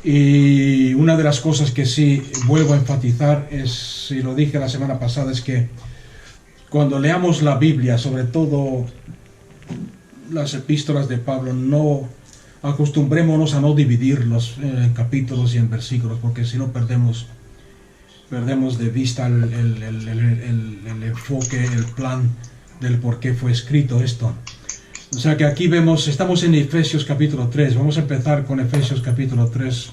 Y una de las cosas que sí vuelvo a enfatizar es, y lo dije la semana pasada, es que cuando leamos la Biblia, sobre todo las epístolas de Pablo, no acostumbrémonos a no dividirlos en capítulos y en versículos, porque si no perdemos de vista el enfoque, el plan del por qué fue escrito esto. O sea que aquí vemos, estamos en Efesios capítulo 3, vamos a empezar con Efesios capítulo 3.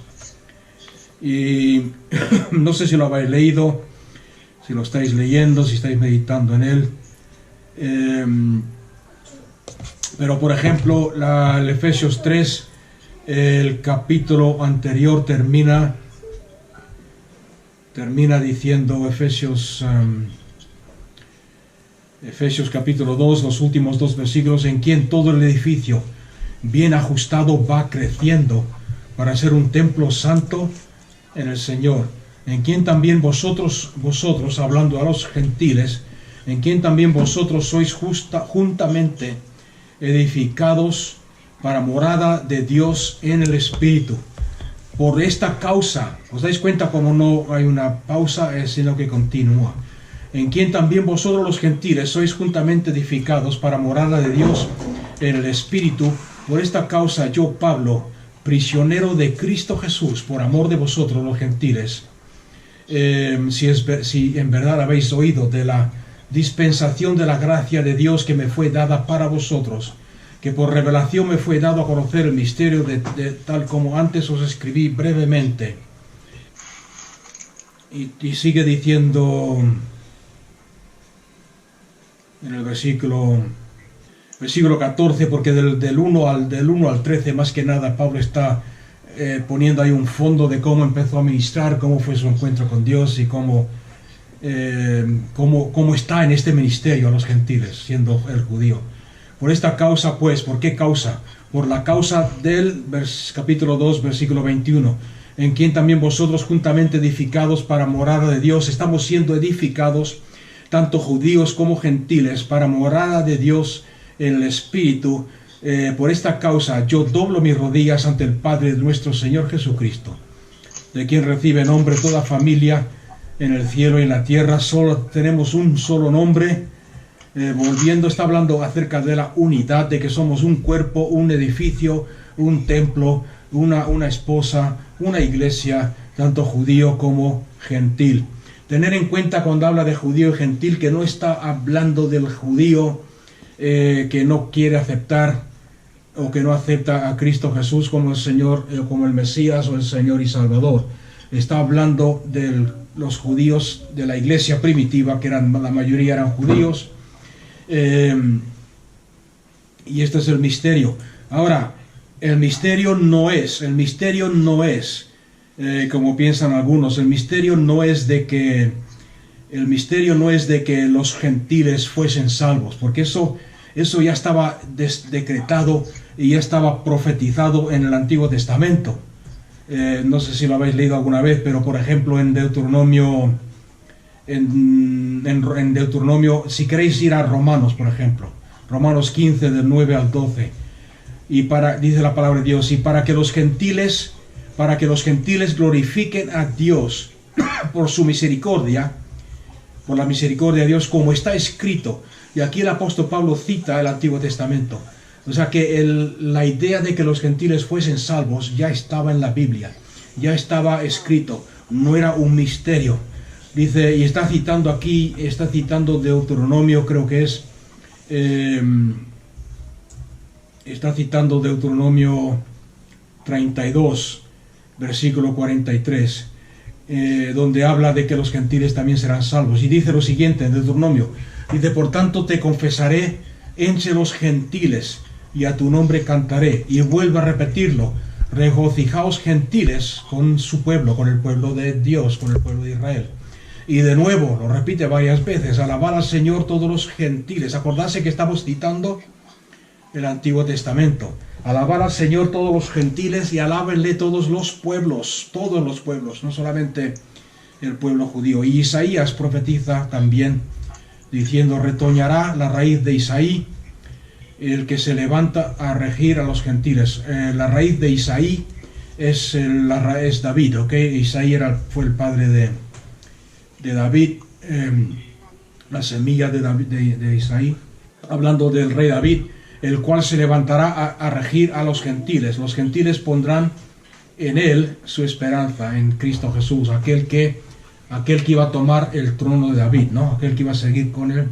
Y no sé si lo habéis leído, si lo estáis leyendo, si estáis meditando en él. Pero por ejemplo, el Efesios 3, el capítulo anterior termina diciendo Efesios capítulo 2, los últimos dos versículos, en quien todo el edificio bien ajustado va creciendo para ser un templo santo en el Señor, en quien también vosotros, hablando a los gentiles, en quien también vosotros sois juntamente edificados para morada de Dios en el Espíritu. Por esta causa, ¿os dais cuenta cómo no hay una pausa, sino que continúa? En quien también vosotros los gentiles sois juntamente edificados para morada de Dios en el Espíritu. Por esta causa yo, Pablo, prisionero de Cristo Jesús, por amor de vosotros los gentiles, si en verdad habéis oído de la dispensación de la gracia de Dios que me fue dada para vosotros, que por revelación me fue dado a conocer el misterio de tal como antes os escribí brevemente. Y sigue diciendo en el versículo 14, porque del 1 al 13 más que nada Pablo está poniendo ahí un fondo de cómo empezó a ministrar, cómo fue su encuentro con Dios y cómo está en este ministerio a los gentiles, siendo el judío. Por esta causa, pues, ¿por qué causa? Por la causa del capítulo 2, versículo 21, en quien también vosotros juntamente edificados para morada de Dios, estamos siendo edificados, tanto judíos como gentiles, para morada de Dios en el Espíritu. Por esta causa yo doblo mis rodillas ante el Padre de nuestro Señor Jesucristo, de quien recibe nombre toda familia en el cielo y en la tierra. Solo tenemos un solo nombre. Está hablando acerca de la unidad, de que somos un cuerpo, un edificio, un templo, una esposa, una iglesia, tanto judío como gentil. Tener en cuenta cuando habla de judío y gentil que no está hablando del judío que no quiere aceptar o que no acepta a Cristo Jesús como el Señor, como el Mesías o el Señor y Salvador. Está hablando de los judíos de la iglesia primitiva, que la mayoría eran judíos. Y este es el misterio. Ahora, el misterio no es como piensan algunos, el misterio no es de que los gentiles fuesen salvos, porque eso ya estaba decretado y ya estaba profetizado en el Antiguo Testamento. No sé si lo habéis leído alguna vez, pero por ejemplo en Deuteronomio, en Deuteronomio, si queréis ir a Romanos, por ejemplo, Romanos 15 del 9 al 12, dice la palabra de Dios, y para que los gentiles glorifiquen a Dios por su misericordia, por la misericordia de Dios, como está escrito. Y aquí el apóstol Pablo cita el Antiguo Testamento. O sea que la idea de que los gentiles fuesen salvos ya estaba en la Biblia, ya estaba escrito, no era un misterio. Dice, y está citando Deuteronomio, creo que es, está citando Deuteronomio 32, versículo 43, donde habla de que los gentiles también serán salvos. Y dice lo siguiente en Deuteronomio, dice, por tanto te confesaré entre los gentiles, y a tu nombre cantaré. Y vuelvo a repetirlo, regocijaos gentiles con su pueblo, con el pueblo de Dios, con el pueblo de Israel. Y de nuevo, lo repite varias veces, alabar al Señor todos los gentiles. Acordarse que estamos citando el Antiguo Testamento. Alabar al Señor todos los gentiles y alábenle todos los pueblos, no solamente el pueblo judío. Y Isaías profetiza también, diciendo, retoñará la raíz de Isaí, el que se levanta a regir a los gentiles. La raíz de Isaí es David, ¿ok? Isaí fue el padre de David, la semilla de David, de Isaí, hablando del rey David, el cual se levantará a regir a los gentiles. Los gentiles pondrán en él su esperanza, en Cristo Jesús, aquel que iba a tomar el trono de David, ¿no? Aquel que iba a seguir con él,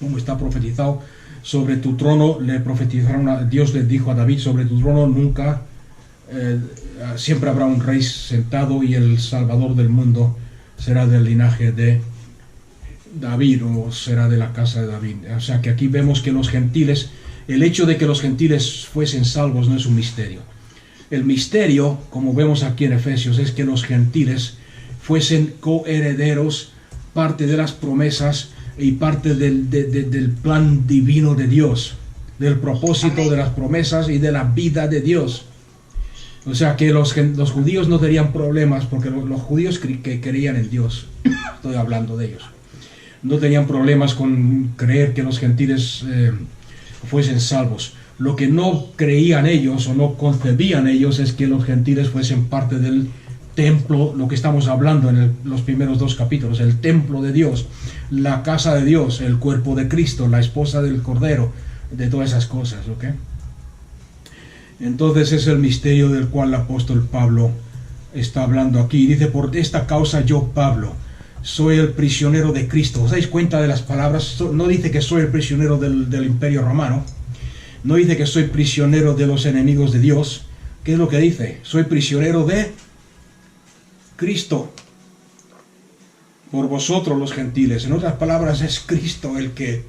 como está profetizado. Sobre tu trono le profetizaron, Dios le dijo a David, sobre tu trono nunca, siempre habrá un rey sentado, y el Salvador del mundo será del linaje de David, o será de la casa de David. O sea que aquí vemos que los gentiles, el hecho de que los gentiles fuesen salvos no es un misterio. El misterio, como vemos aquí en Efesios, es que los gentiles fuesen coherederos, parte de las promesas y parte del plan divino de Dios, del propósito de las promesas y de la vida de Dios. O sea que los judíos no tenían problemas, porque los judíos que creían en Dios, estoy hablando de ellos, no tenían problemas con creer que los gentiles fuesen salvos. Lo que no creían ellos o no concebían ellos es que los gentiles fuesen parte del templo, lo que estamos hablando en los primeros 2 capítulos, el templo de Dios, la casa de Dios, el cuerpo de Cristo, la esposa del Cordero, de todas esas cosas, ¿ok? Entonces es el misterio del cual el apóstol Pablo está hablando aquí. Dice, por esta causa yo, Pablo, soy el prisionero de Cristo. ¿Os dais cuenta de las palabras? No dice que soy el prisionero del Imperio Romano, no dice que soy prisionero de los enemigos de Dios. ¿Qué es lo que dice? Soy prisionero de Cristo, por vosotros los gentiles. En otras palabras, es Cristo el que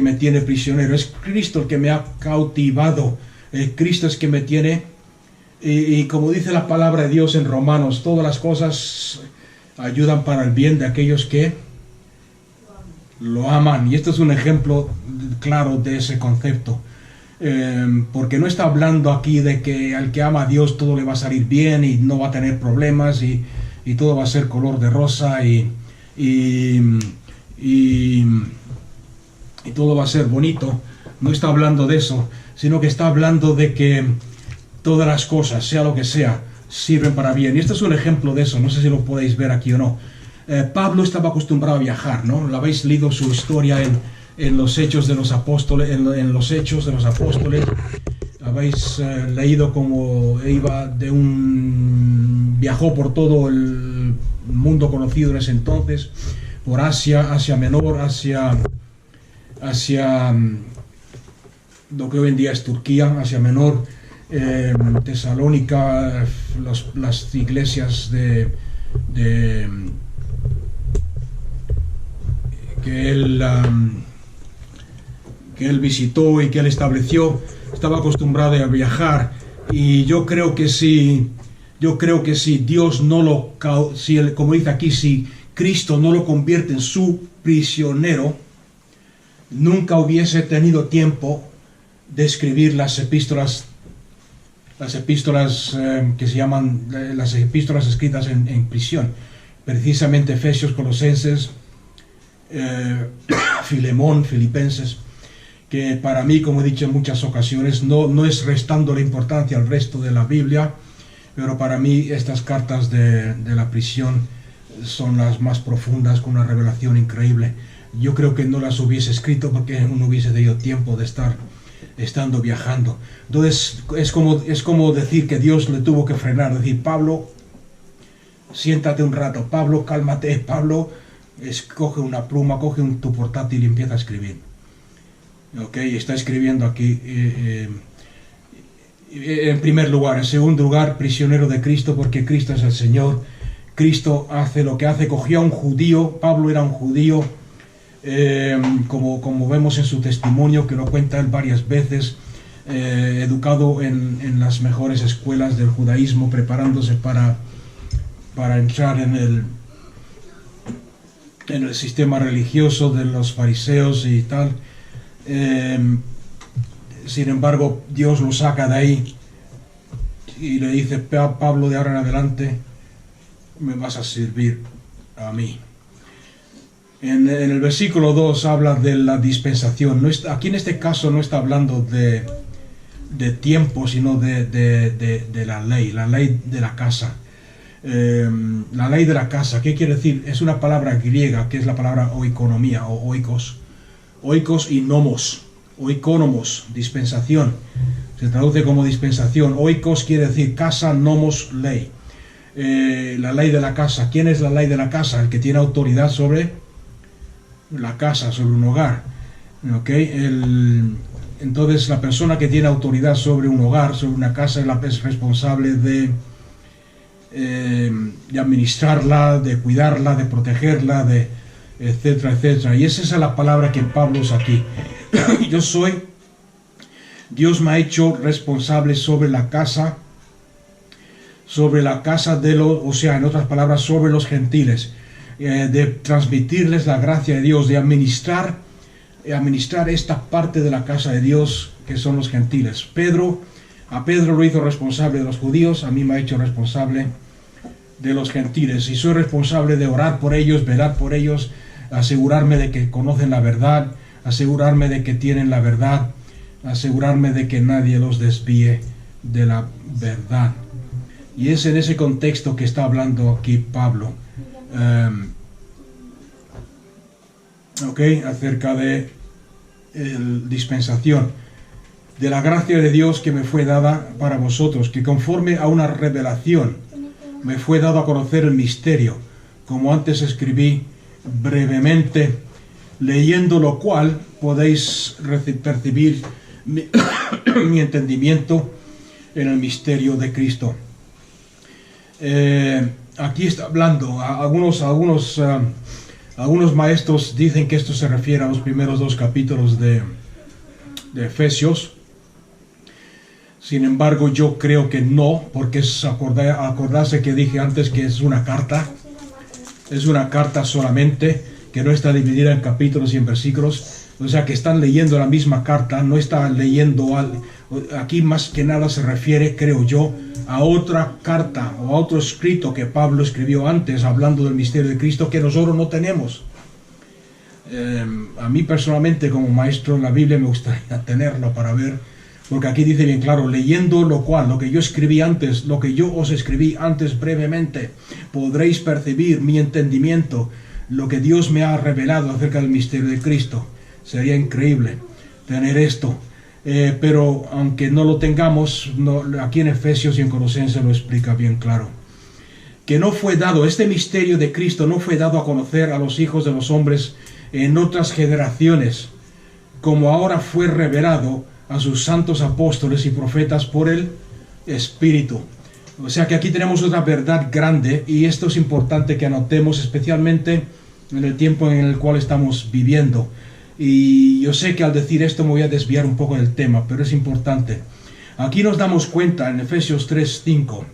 me tiene prisionero, es Cristo el que me ha cautivado, Cristo es que me tiene, y como dice la palabra de Dios en Romanos, todas las cosas ayudan para el bien de aquellos que lo aman. Y esto es un ejemplo claro de ese concepto, porque no está hablando aquí de que al que ama a Dios todo le va a salir bien y no va a tener problemas y todo va a ser color de rosa y todo va a ser bonito. No está hablando de eso, sino que está hablando de que todas las cosas, sea lo que sea, sirven para bien. Y este es un ejemplo de eso, no sé si lo podéis ver aquí o no. Pablo estaba acostumbrado a viajar, ¿no? Lo habéis leído su historia en los Hechos de los Apóstoles, en los Hechos de los Apóstoles. Habéis leído cómo viajó por todo el mundo conocido en ese entonces, por Asia Menor, hacia lo que hoy en día es Turquía, Asia Menor, Tesalónica, las iglesias que él visitó y que él estableció. Estaba acostumbrado a viajar, y yo creo que si Dios no como dice aquí, si Cristo no lo convierte en su prisionero, nunca hubiese tenido tiempo de escribir las epístolas que se llaman las epístolas escritas en prisión, precisamente Efesios, Colosenses, Filemón, Filipenses, que para mí, como he dicho en muchas ocasiones, no es restando la importancia al resto de la Biblia, pero para mí estas cartas de la prisión son las más profundas, con una revelación increíble. Yo creo que no las hubiese escrito porque no hubiese tenido tiempo de estando viajando. Entonces es como decir que Dios le tuvo que frenar, decir, Pablo, siéntate un rato, Pablo, cálmate, Pablo, coge una pluma, coge tu portátil y empieza a escribir. Ok, está escribiendo aquí, en primer lugar. En segundo lugar, prisionero de Cristo, porque Cristo es el Señor. Cristo hace lo que hace. Cogió a un judío, Pablo era un judío, como vemos en su testimonio, que lo cuenta él varias veces, educado en las mejores escuelas del judaísmo, preparándose para entrar en el sistema religioso de los fariseos y tal. Sin embargo, Dios lo saca de ahí y le dice, Pablo, de ahora en adelante me vas a servir a mí. En el versículo 2 habla de la dispensación. Aquí en este caso no está hablando de tiempo, sino de la ley de la casa. La ley de la casa, ¿qué quiere decir? Es una palabra griega que es la palabra oikonomía o oikos. Oikos y nomos. Oikonomos, dispensación. Se traduce como dispensación. Oikos quiere decir casa, nomos, ley. La ley de la casa. ¿Quién es la ley de la casa? El que tiene autoridad sobre la casa, sobre un hogar. Entonces la persona que tiene autoridad sobre un hogar, sobre una casa, es responsable de administrarla, de cuidarla, de protegerla, etcétera, etcétera. Y esa es la palabra que Pablo usa aquí. Dios me ha hecho responsable sobre la casa o sea, en otras palabras, sobre los gentiles, de transmitirles la gracia de Dios, de administrar esta parte de la casa de Dios que son los gentiles. A Pedro lo hizo responsable de los judíos, a mí me ha hecho responsable de los gentiles, y soy responsable de orar por ellos, velar por ellos, asegurarme de que conocen la verdad, asegurarme de que tienen la verdad, asegurarme de que nadie los desvíe de la verdad. Y es en ese contexto que está hablando aquí Pablo, acerca de la dispensación, de la gracia de Dios que me fue dada para vosotros, que conforme a una revelación me fue dado a conocer el misterio, como antes escribí brevemente, leyendo lo cual podéis percibir mi entendimiento en el misterio de Cristo. Aquí está hablando, algunos maestros dicen que esto se refiere a los primeros 2 capítulos de Efesios. Sin embargo, yo creo que no, porque es acordarse que dije antes que es una carta solamente, que no está dividida en capítulos y en versículos, o sea que están leyendo la misma carta, no están leyendo aquí más que nada se refiere, creo yo, a otra carta o a otro escrito que Pablo escribió antes, hablando del misterio de Cristo que nosotros no tenemos. A mí personalmente, como maestro en la Biblia, me gustaría tenerlo para ver, porque aquí dice bien claro, leyendo lo cual, lo que yo escribí antes, lo que yo os escribí antes brevemente, podréis percibir mi entendimiento, lo que Dios me ha revelado acerca del misterio de Cristo. Sería increíble tener esto, pero aunque no lo tengamos, aquí en Efesios y en Colosenses lo explica bien claro. Que no fue dado, este misterio de Cristo no fue dado a conocer a los hijos de los hombres en otras generaciones, como ahora fue revelado a sus santos apóstoles y profetas por el Espíritu. O sea que aquí tenemos otra verdad grande, y esto es importante que anotemos, especialmente en el tiempo en el cual estamos viviendo. Y yo sé que al decir esto me voy a desviar un poco del tema, pero es importante. Aquí nos damos cuenta en Efesios 3:5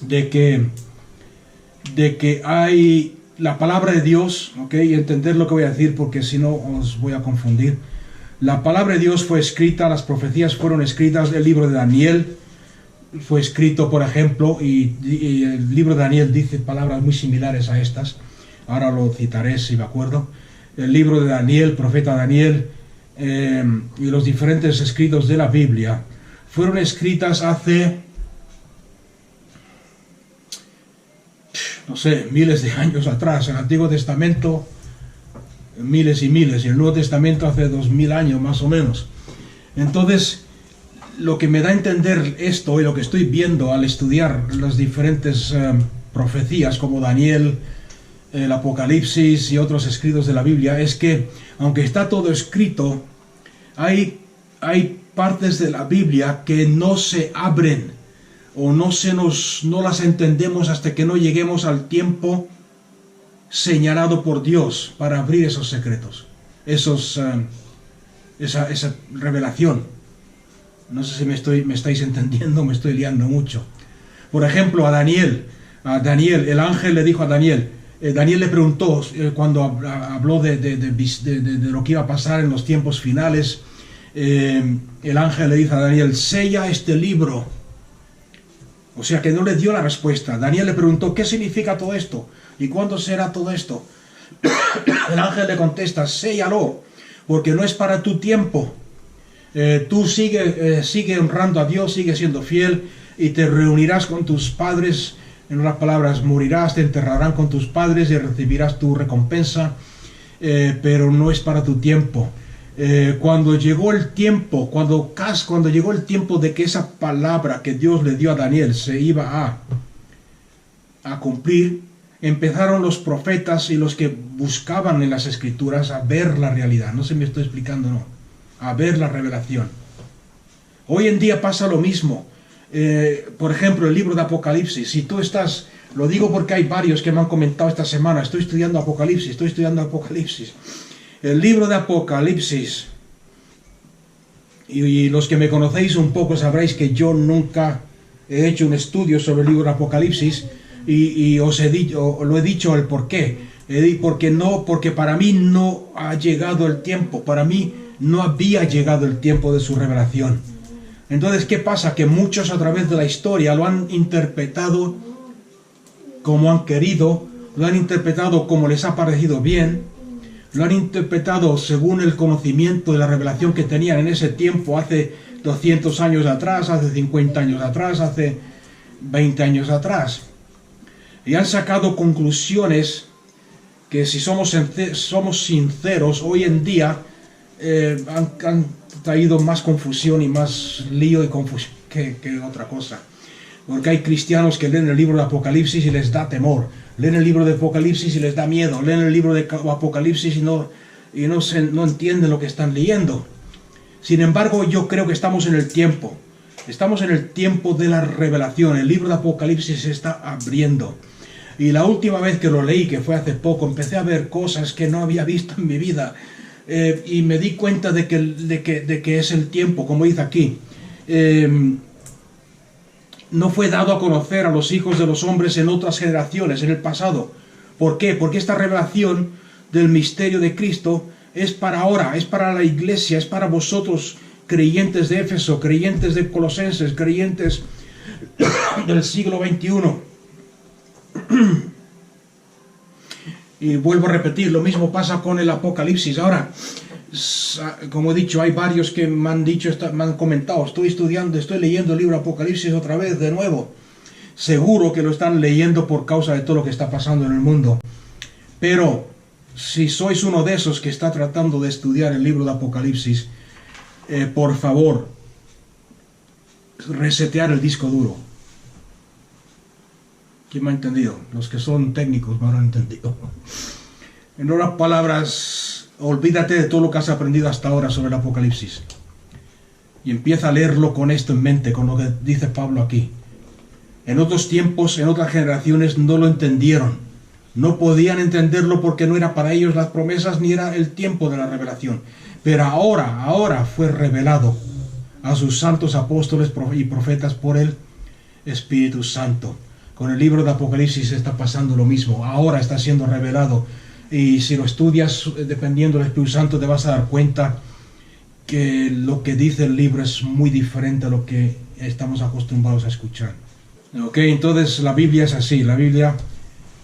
de que hay la palabra de Dios, y entender lo que voy a decir, porque si no os voy a confundir. La palabra de Dios fue escrita, las profecías fueron escritas, el libro de Daniel fue escrito, por ejemplo, y el libro de Daniel dice palabras muy similares a estas. Ahora lo citaré si me acuerdo. El libro de Daniel, profeta Daniel, y los diferentes escritos de la Biblia fueron escritas hace, no sé, miles de años atrás. El Antiguo Testamento, miles y miles, y el Nuevo Testamento hace 2000 años más o menos. Entonces, lo que me da a entender esto y lo que estoy viendo al estudiar las diferentes profecías como Daniel, el Apocalipsis y otros escritos de la Biblia, es que aunque está todo escrito, hay partes de la Biblia que no se abren o no las entendemos hasta que no lleguemos al tiempo señalado por Dios para abrir esos secretos, esa revelación. No sé si me estáis entendiendo, me estoy liando mucho. Por ejemplo, a Daniel, el ángel le dijo a Daniel, Daniel le preguntó, cuando habló de lo que iba a pasar en los tiempos finales, el ángel le dice a Daniel, sella este libro. O sea que no le dio la respuesta. Daniel le preguntó, ¿qué significa todo esto? ¿Y cuándo será todo esto? El ángel le contesta, séllalo, porque no es para tu tiempo. Tú sigue honrando a Dios, sigue siendo fiel y te reunirás con tus padres. En otras palabras, morirás, te enterrarán con tus padres y recibirás tu recompensa, pero no es para tu tiempo. Cuando llegó el tiempo, cuando llegó el tiempo de que esa palabra que Dios le dio a Daniel se iba a cumplir, empezaron los profetas y los que buscaban en las escrituras a ver la realidad. No se me estoy explicando, no. A ver la revelación. Hoy en día pasa lo mismo. Por ejemplo, el libro de Apocalipsis. Si tú estás, lo digo porque hay varios que me han comentado esta semana, estoy estudiando Apocalipsis. El libro de Apocalipsis, y los que me conocéis un poco sabréis que yo nunca he hecho un estudio sobre el libro de Apocalipsis, y os he dicho, lo he dicho el por qué. Porque para mí no ha llegado el tiempo, para mí no había llegado el tiempo de su revelación. Entonces, ¿qué pasa? Que muchos a través de la historia lo han interpretado como han querido, lo han interpretado como les ha parecido bien, lo han interpretado según el conocimiento de la revelación que tenían en ese tiempo, hace 200 años atrás, hace 50 años atrás, hace 20 años atrás. Y han sacado conclusiones que, si somos sinceros, hoy en día han traído más confusión y más lío y confusión que otra cosa. Porque hay cristianos que leen el libro de Apocalipsis y les da temor, leen el libro de Apocalipsis y les da miedo, leen el libro de Apocalipsis y no entienden lo que están leyendo. Sin embargo, yo creo que estamos en el tiempo de la revelación. El libro de Apocalipsis se está abriendo. Y la última vez que lo leí, que fue hace poco, empecé a ver cosas que no había visto en mi vida. Y me di cuenta de que es el tiempo, como dice aquí. No fue dado a conocer a los hijos de los hombres en otras generaciones, en el pasado. ¿Por qué? Porque esta revelación del misterio de Cristo es para ahora, es para la iglesia, es para vosotros, creyentes de Éfeso, creyentes de Colosenses, creyentes del siglo XXI. Y vuelvo a repetir, lo mismo pasa con el Apocalipsis. Ahora, como he dicho, hay varios que me han comentado, estoy leyendo el libro Apocalipsis otra vez, de nuevo. Seguro que lo están leyendo por causa de todo lo que está pasando en el mundo. Pero, si sois uno de esos que está tratando de estudiar el libro de Apocalipsis, por favor, resetear el disco duro. ¿Quién me ha entendido? Los que son técnicos me habrán entendido. En otras palabras, olvídate de todo lo que has aprendido hasta ahora sobre el Apocalipsis. Y empieza a leerlo con esto en mente, con lo que dice Pablo aquí. En otros tiempos, en otras generaciones, no lo entendieron. No podían entenderlo porque no era para ellos las promesas ni era el tiempo de la revelación. Pero ahora fue revelado a sus santos apóstoles y profetas por el Espíritu Santo. Con el libro de Apocalipsis está pasando lo mismo. Ahora está siendo revelado. Y si lo estudias dependiendo del Espíritu Santo, te vas a dar cuenta que lo que dice el libro es muy diferente a lo que estamos acostumbrados a escuchar. Ok, entonces la Biblia es así. La Biblia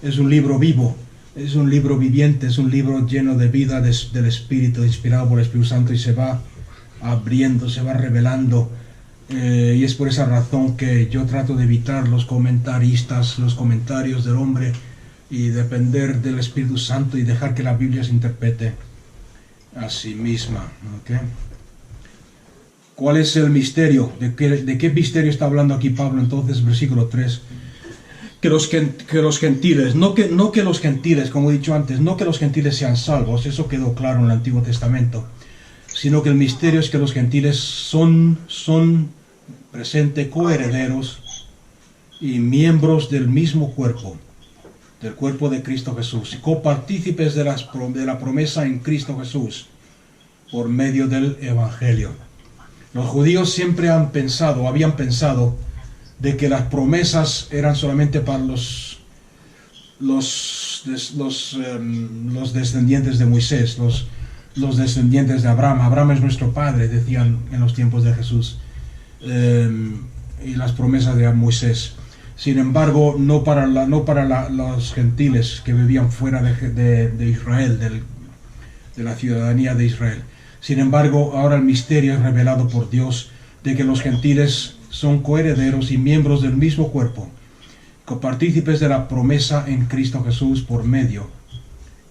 es un libro vivo, es un libro viviente, es un libro lleno de vida del Espíritu, inspirado por el Espíritu Santo, y se va abriendo, se va revelando. Y es por esa razón que yo trato de evitar los comentaristas, los comentarios del hombre, y depender del Espíritu Santo y dejar que la Biblia se interprete a sí misma. ¿Okay? ¿Cuál es el misterio? ¿De qué misterio está hablando aquí Pablo entonces? Versículo 3. Que los gentiles, no que los gentiles, como he dicho antes, no que los gentiles sean salvos, eso quedó claro en el Antiguo Testamento, sino que el misterio es que los gentiles son presente coherederos y miembros del mismo cuerpo, del cuerpo de Cristo Jesús, y copartícipes de la promesa en Cristo Jesús por medio del Evangelio. Los judíos siempre habían pensado de que las promesas eran solamente para los descendientes de Moisés, los descendientes de Abraham. Abraham es nuestro padre, decían en los tiempos de Jesús, y las promesas de Moisés. Sin embargo, no para los gentiles que vivían fuera de Israel, de la ciudadanía de Israel, Sin embargo, ahora el misterio es revelado por Dios de que los gentiles son coherederos y miembros del mismo cuerpo, copartícipes de la promesa en Cristo Jesús por medio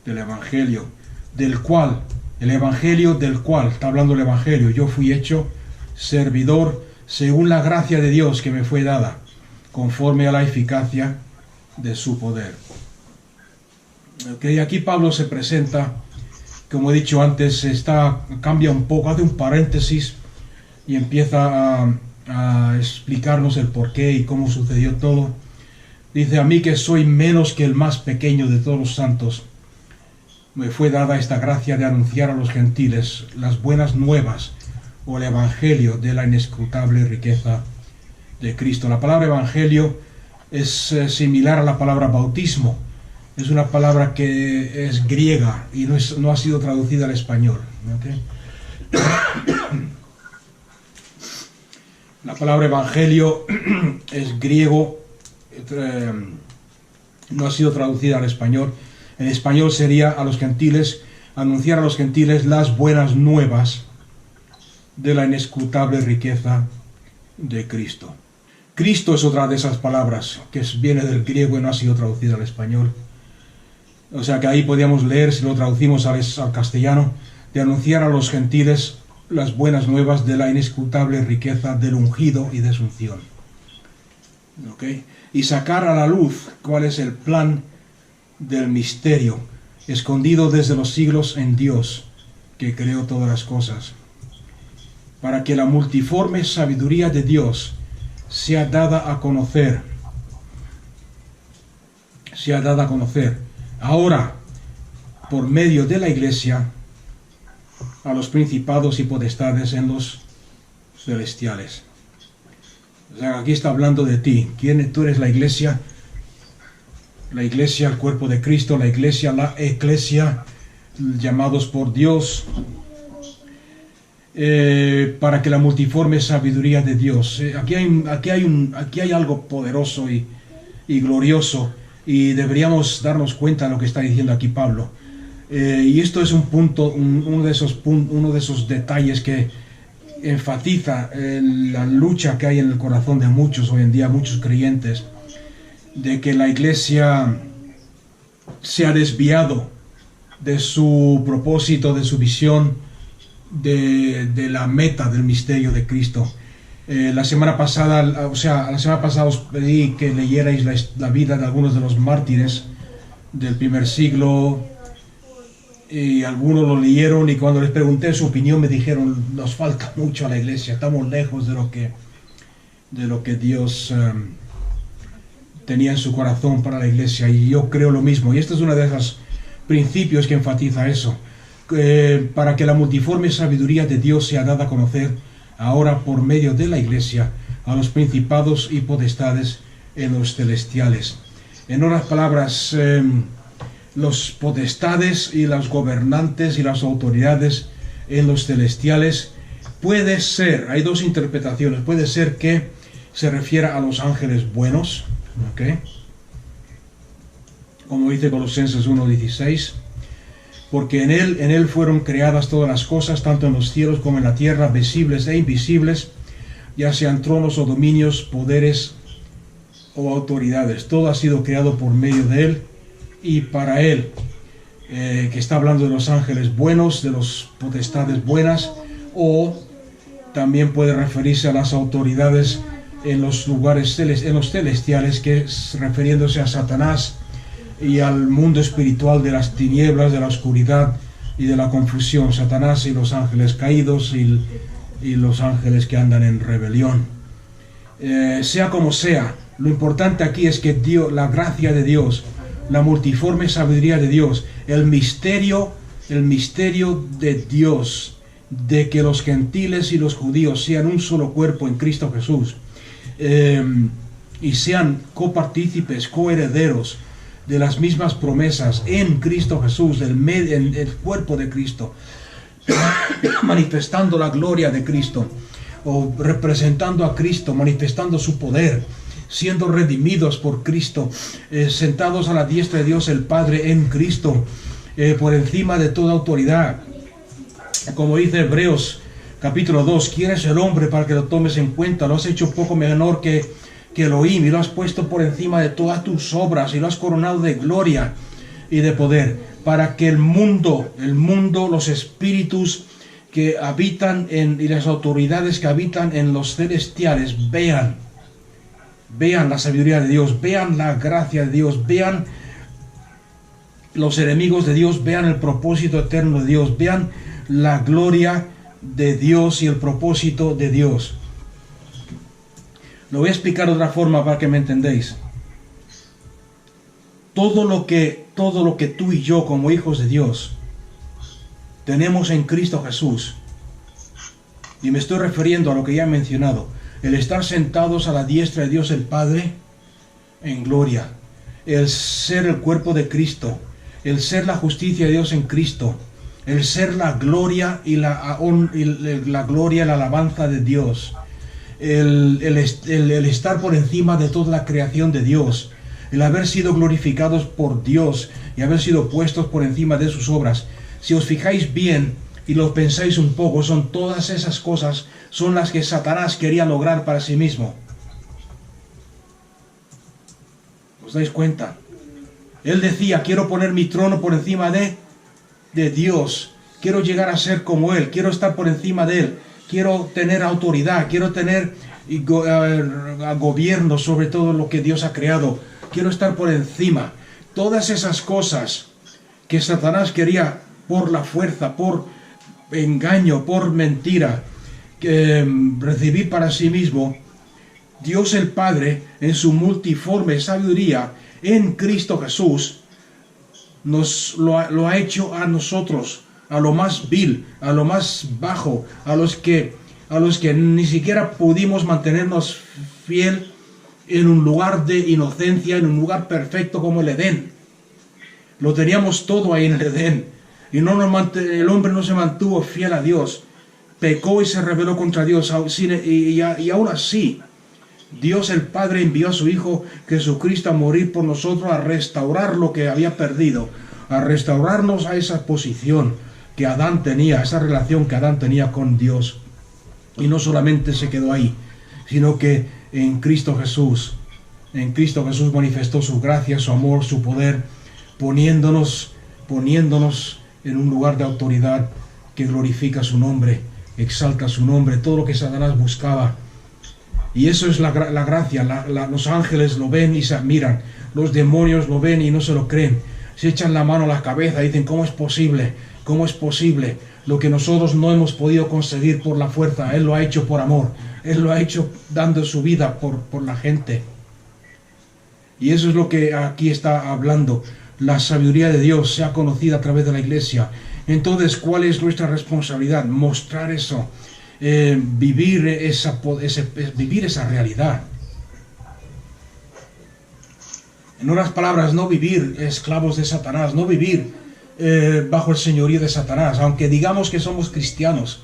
del Evangelio, del cual, está hablando el Evangelio, yo fui hecho servidor según la gracia de Dios que me fue dada, conforme a la eficacia de su poder. Okay, aquí Pablo se presenta, como he dicho antes, cambia un poco, hace un paréntesis y empieza a explicarnos el porqué y cómo sucedió todo. Dice: a mí, que soy menos que el más pequeño de todos los santos, me fue dada esta gracia de anunciar a los gentiles las buenas nuevas, o el evangelio de la inescrutable riqueza de Cristo. La palabra evangelio es similar a la palabra bautismo. Es una palabra que es griega y no ha sido traducida al español. ¿Okay? La palabra evangelio es griego, no ha sido traducida al español. En español sería a los gentiles, anunciar a los gentiles las buenas nuevas de la inescrutable riqueza de Cristo. Cristo es otra de esas palabras que viene del griego y no ha sido traducida al español. O sea que ahí podríamos leer, si lo traducimos al castellano, de anunciar a los gentiles las buenas nuevas de la inescrutable riqueza del ungido y de su unción. ¿Okay? Y sacar a la luz cuál es el plan del misterio, escondido desde los siglos en Dios, que creó todas las cosas, para que la multiforme sabiduría de Dios sea dada a conocer, ahora, por medio de la Iglesia, a los principados y potestades en los celestiales. O sea, aquí está hablando de ti. Tú eres la Iglesia, el cuerpo de Cristo, la eclesia, llamados por Dios, para que la multiforme sabiduría de Dios. Aquí hay algo poderoso y glorioso, y deberíamos darnos cuenta de lo que está diciendo aquí Pablo. Y esto es un punto, uno de esos detalles que enfatiza la lucha que hay en el corazón de muchos hoy en día, muchos creyentes, de que la Iglesia se ha desviado de su propósito, de su visión, de la meta del misterio de Cristo. La semana pasada os pedí que leyerais la vida de algunos de los mártires del primer siglo, y algunos lo leyeron, y cuando les pregunté su opinión me dijeron: nos falta mucho a la Iglesia, estamos lejos de lo que Dios tenía en su corazón para la Iglesia. Y yo creo lo mismo, y este es uno de esos principios que enfatiza eso, para que la multiforme sabiduría de Dios sea dada a conocer ahora por medio de la Iglesia a los principados y potestades en los celestiales. En otras palabras, los potestades y los gobernantes y las autoridades en los celestiales, puede ser, hay dos interpretaciones, puede ser que se refiera a los ángeles buenos, ¿okay? Como dice Colosenses 1:16, porque en él fueron creadas todas las cosas, tanto en los cielos como en la tierra, visibles e invisibles, ya sean tronos o dominios, poderes o autoridades. Todo ha sido creado por medio de él y para él, que está hablando de los ángeles buenos, de los potestades buenas, o también puede referirse a las autoridades en los lugares en los celestiales, que es refiriéndose a Satanás y al mundo espiritual de las tinieblas, de la oscuridad y de la confusión. Satanás y los ángeles caídos y los ángeles que andan en rebelión. Sea como sea, lo importante aquí es que Dios, la gracia de Dios, la multiforme sabiduría de Dios, el misterio de Dios, de que los gentiles y los judíos sean un solo cuerpo en Cristo Jesús, y sean copartícipes, coherederos de las mismas promesas en Cristo Jesús, en el cuerpo de Cristo, manifestando la gloria de Cristo, o representando a Cristo, manifestando su poder, siendo redimidos por Cristo, sentados a la diestra de Dios el Padre en Cristo, por encima de toda autoridad, Como dice Hebreos capítulo 2, ¿quién es el hombre para que lo tomes en cuenta? Lo has hecho un poco menor que Elohim, y lo has puesto por encima de todas tus obras, y lo has coronado de gloria y de poder, para que el mundo, los espíritus que habitan y las autoridades que habitan en los celestiales vean la sabiduría de Dios, vean la gracia de Dios, vean los enemigos de Dios, vean el propósito eterno de Dios, vean la gloria de Dios y el propósito de Dios. Lo voy a explicar de otra forma para que me entendéis. Todo lo que tú y yo como hijos de Dios tenemos en Cristo Jesús, y me estoy refiriendo a lo que ya he mencionado, el estar sentados a la diestra de Dios el Padre en gloria, el ser el cuerpo de Cristo, el ser la justicia de Dios en Cristo, el ser la gloria y la gloria y la alabanza de Dios, el estar por encima de toda la creación de Dios, el haber sido glorificados por Dios y haber sido puestos por encima de sus obras. Si os fijáis bien y lo pensáis un poco, son todas esas cosas, son las que Satanás quería lograr para sí mismo. ¿Os dais cuenta? Él decía, quiero poner mi trono por encima de Dios, quiero llegar a ser como Él, quiero estar por encima de Él, quiero tener autoridad, quiero tener gobierno sobre todo lo que Dios ha creado, quiero estar por encima. Todas esas cosas que Satanás quería por la fuerza, por engaño, por mentira, recibir para sí mismo, Dios el Padre, en su multiforme sabiduría, en Cristo Jesús, nos lo ha hecho a nosotros, a lo más vil, a lo más bajo, a los que ni siquiera pudimos mantenernos fiel en un lugar de inocencia, en un lugar perfecto como el Edén. Lo teníamos todo ahí en el Edén, y el hombre no se mantuvo fiel a Dios, pecó y se rebeló contra Dios, y aún así Dios el Padre envió a su Hijo Jesucristo a morir por nosotros, a restaurar lo que había perdido, a restaurarnos a esa posición que Adán tenía, esa relación que Adán tenía con Dios. Y no solamente se quedó ahí, sino que en Cristo Jesús manifestó su gracia, su amor, su poder, poniéndonos en un lugar de autoridad que glorifica su nombre, exalta su nombre, todo lo que Satanás buscaba. Y eso es la gracia. Los ángeles lo ven y se admiran, los demonios lo ven y no se lo creen, se echan la mano a la cabeza y dicen, ¿cómo es posible? ¿Cómo es posible? Lo que nosotros no hemos podido conseguir por la fuerza, Él lo ha hecho por amor, Él lo ha hecho dando su vida por la gente. Y eso es lo que aquí está hablando. La sabiduría de Dios sea conocida a través de la iglesia. Entonces, ¿cuál es nuestra responsabilidad? Mostrar eso, vivir esa realidad. En otras palabras, no vivir esclavos de Satanás, no vivir bajo el señorío de Satanás, aunque digamos que somos cristianos,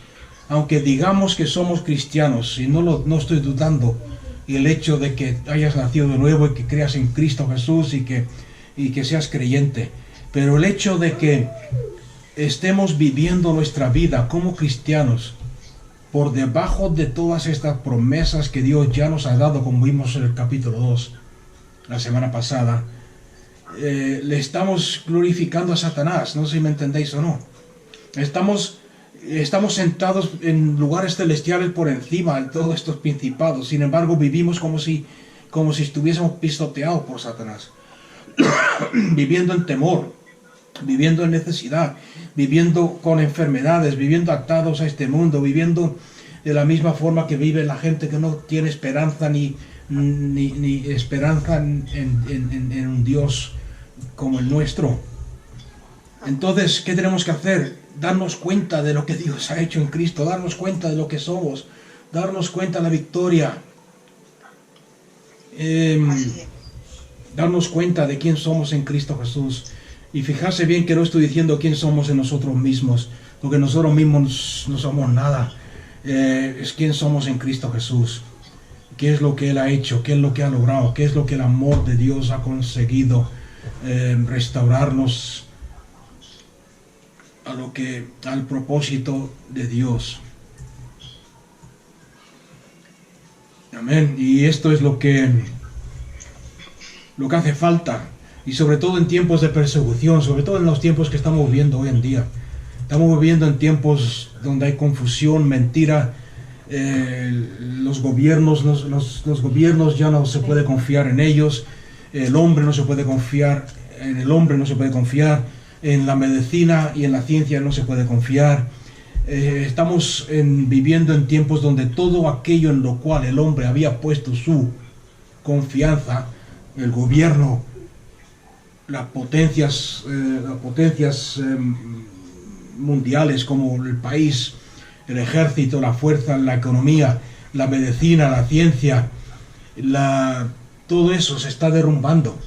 y no estoy dudando el hecho de que hayas nacido de nuevo y que creas en Cristo Jesús y que seas creyente, pero el hecho de que estemos viviendo nuestra vida como cristianos por debajo de todas estas promesas que Dios ya nos ha dado, como vimos en el capítulo 2 la semana pasada, le estamos glorificando a Satanás. No sé si me entendéis o no. Estamos sentados en lugares celestiales por encima de todos estos principados. Sin embargo, vivimos como si estuviésemos pisoteados por Satanás, viviendo en temor, viviendo en necesidad, viviendo con enfermedades, viviendo atados a este mundo, viviendo de la misma forma que vive la gente que no tiene esperanza ni esperanza en un Dios como el nuestro. Entonces, ¿qué tenemos que hacer? Darnos cuenta de lo que Dios ha hecho en Cristo, darnos cuenta de lo que somos, darnos cuenta de la victoria, darnos cuenta de quién somos en Cristo Jesús. Y fijarse bien que no estoy diciendo quién somos en nosotros mismos, porque nosotros mismos no somos nada. Es quién somos en Cristo Jesús, qué es lo que Él ha hecho, qué es lo que ha logrado, qué es lo que el amor de Dios ha conseguido restaurarnos al propósito de Dios. Amén. Y esto es lo que hace falta. Y sobre todo en tiempos de persecución, sobre todo en los tiempos que estamos viviendo hoy en día. Estamos viviendo en tiempos donde hay confusión, mentira. Los gobiernos ya no se puede confiar en ellos. El hombre no se puede confiar en el hombre, no se puede confiar en la medicina y en la ciencia, no se puede confiar. Estamos viviendo en tiempos donde todo aquello en lo cual el hombre había puesto su confianza, el gobierno, las potencias mundiales como el país, el ejército, la fuerza, la economía, la medicina, la ciencia, todo eso se está derrumbando.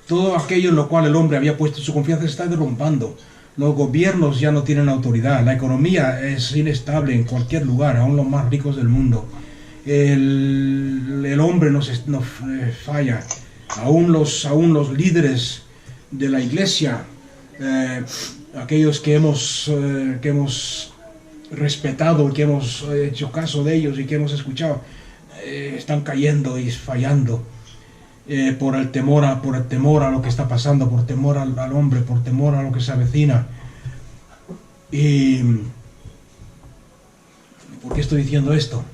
Todo aquello en lo cual el hombre había puesto su confianza se está derrumbando. Los gobiernos ya no tienen autoridad, la economía es inestable en cualquier lugar, aún los más ricos del mundo. El hombre nos falla, aún los líderes de la iglesia, aquellos que hemos respetado, que hemos hecho caso de ellos y que hemos escuchado, están cayendo y fallando por el temor a lo que está pasando, por temor al hombre, por temor a lo que se avecina. ¿Y por qué estoy diciendo esto?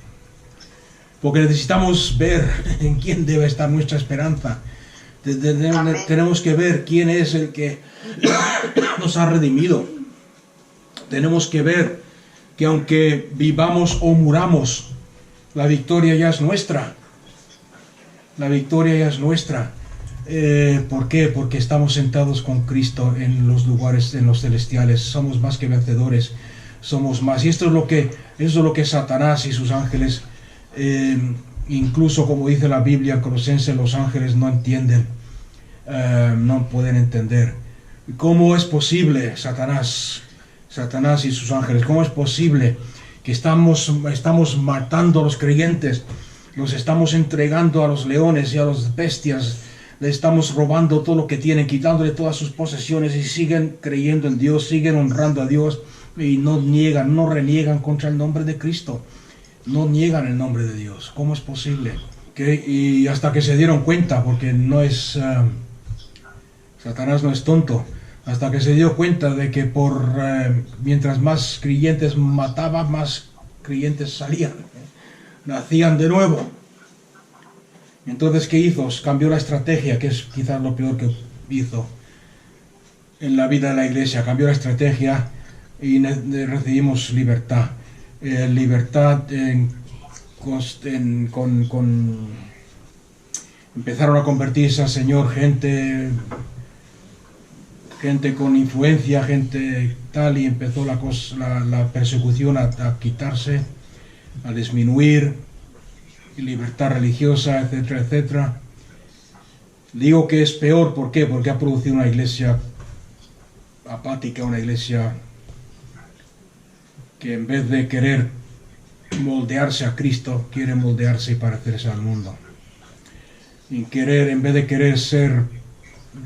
Porque necesitamos ver en quién debe estar nuestra esperanza. Tenemos que ver quién es el que nos ha redimido. Tenemos que ver que aunque vivamos o muramos, la victoria ya es nuestra. La victoria ya es nuestra. ¿Por qué? Porque estamos sentados con Cristo en los lugares, en los celestiales. Somos más que vencedores. Somos más. Y esto es lo que Satanás y sus ángeles, incluso como dice la Biblia, Colosenses, los ángeles no entienden. No pueden entender. ¿Cómo es posible, Satanás y sus ángeles, cómo es posible que estamos matando a los creyentes, los estamos entregando a los leones y a las bestias, le estamos robando todo lo que tienen, quitándole todas sus posesiones, y siguen creyendo en Dios, siguen honrando a Dios y no reniegan contra el nombre de Cristo, no niegan el nombre de Dios? ¿Cómo es posible? Y hasta que se dieron cuenta, porque Satanás no es tonto, hasta que se dio cuenta de que mientras más creyentes mataba, más creyentes salían, nacían de nuevo. Entonces, ¿qué hizo? Cambió la estrategia, que es quizás lo peor que hizo en la vida de la iglesia. Cambió la estrategia y recibimos libertad. Libertad empezaron a convertirse al Señor gente con influencia, gente tal, y empezó la persecución a quitarse, a disminuir, y libertad religiosa, etcétera, etcétera. Digo que es peor, ¿por qué? Porque ha producido una iglesia apática, una iglesia que en vez de querer moldearse a Cristo, quiere moldearse y parecerse al mundo. En vez de querer ser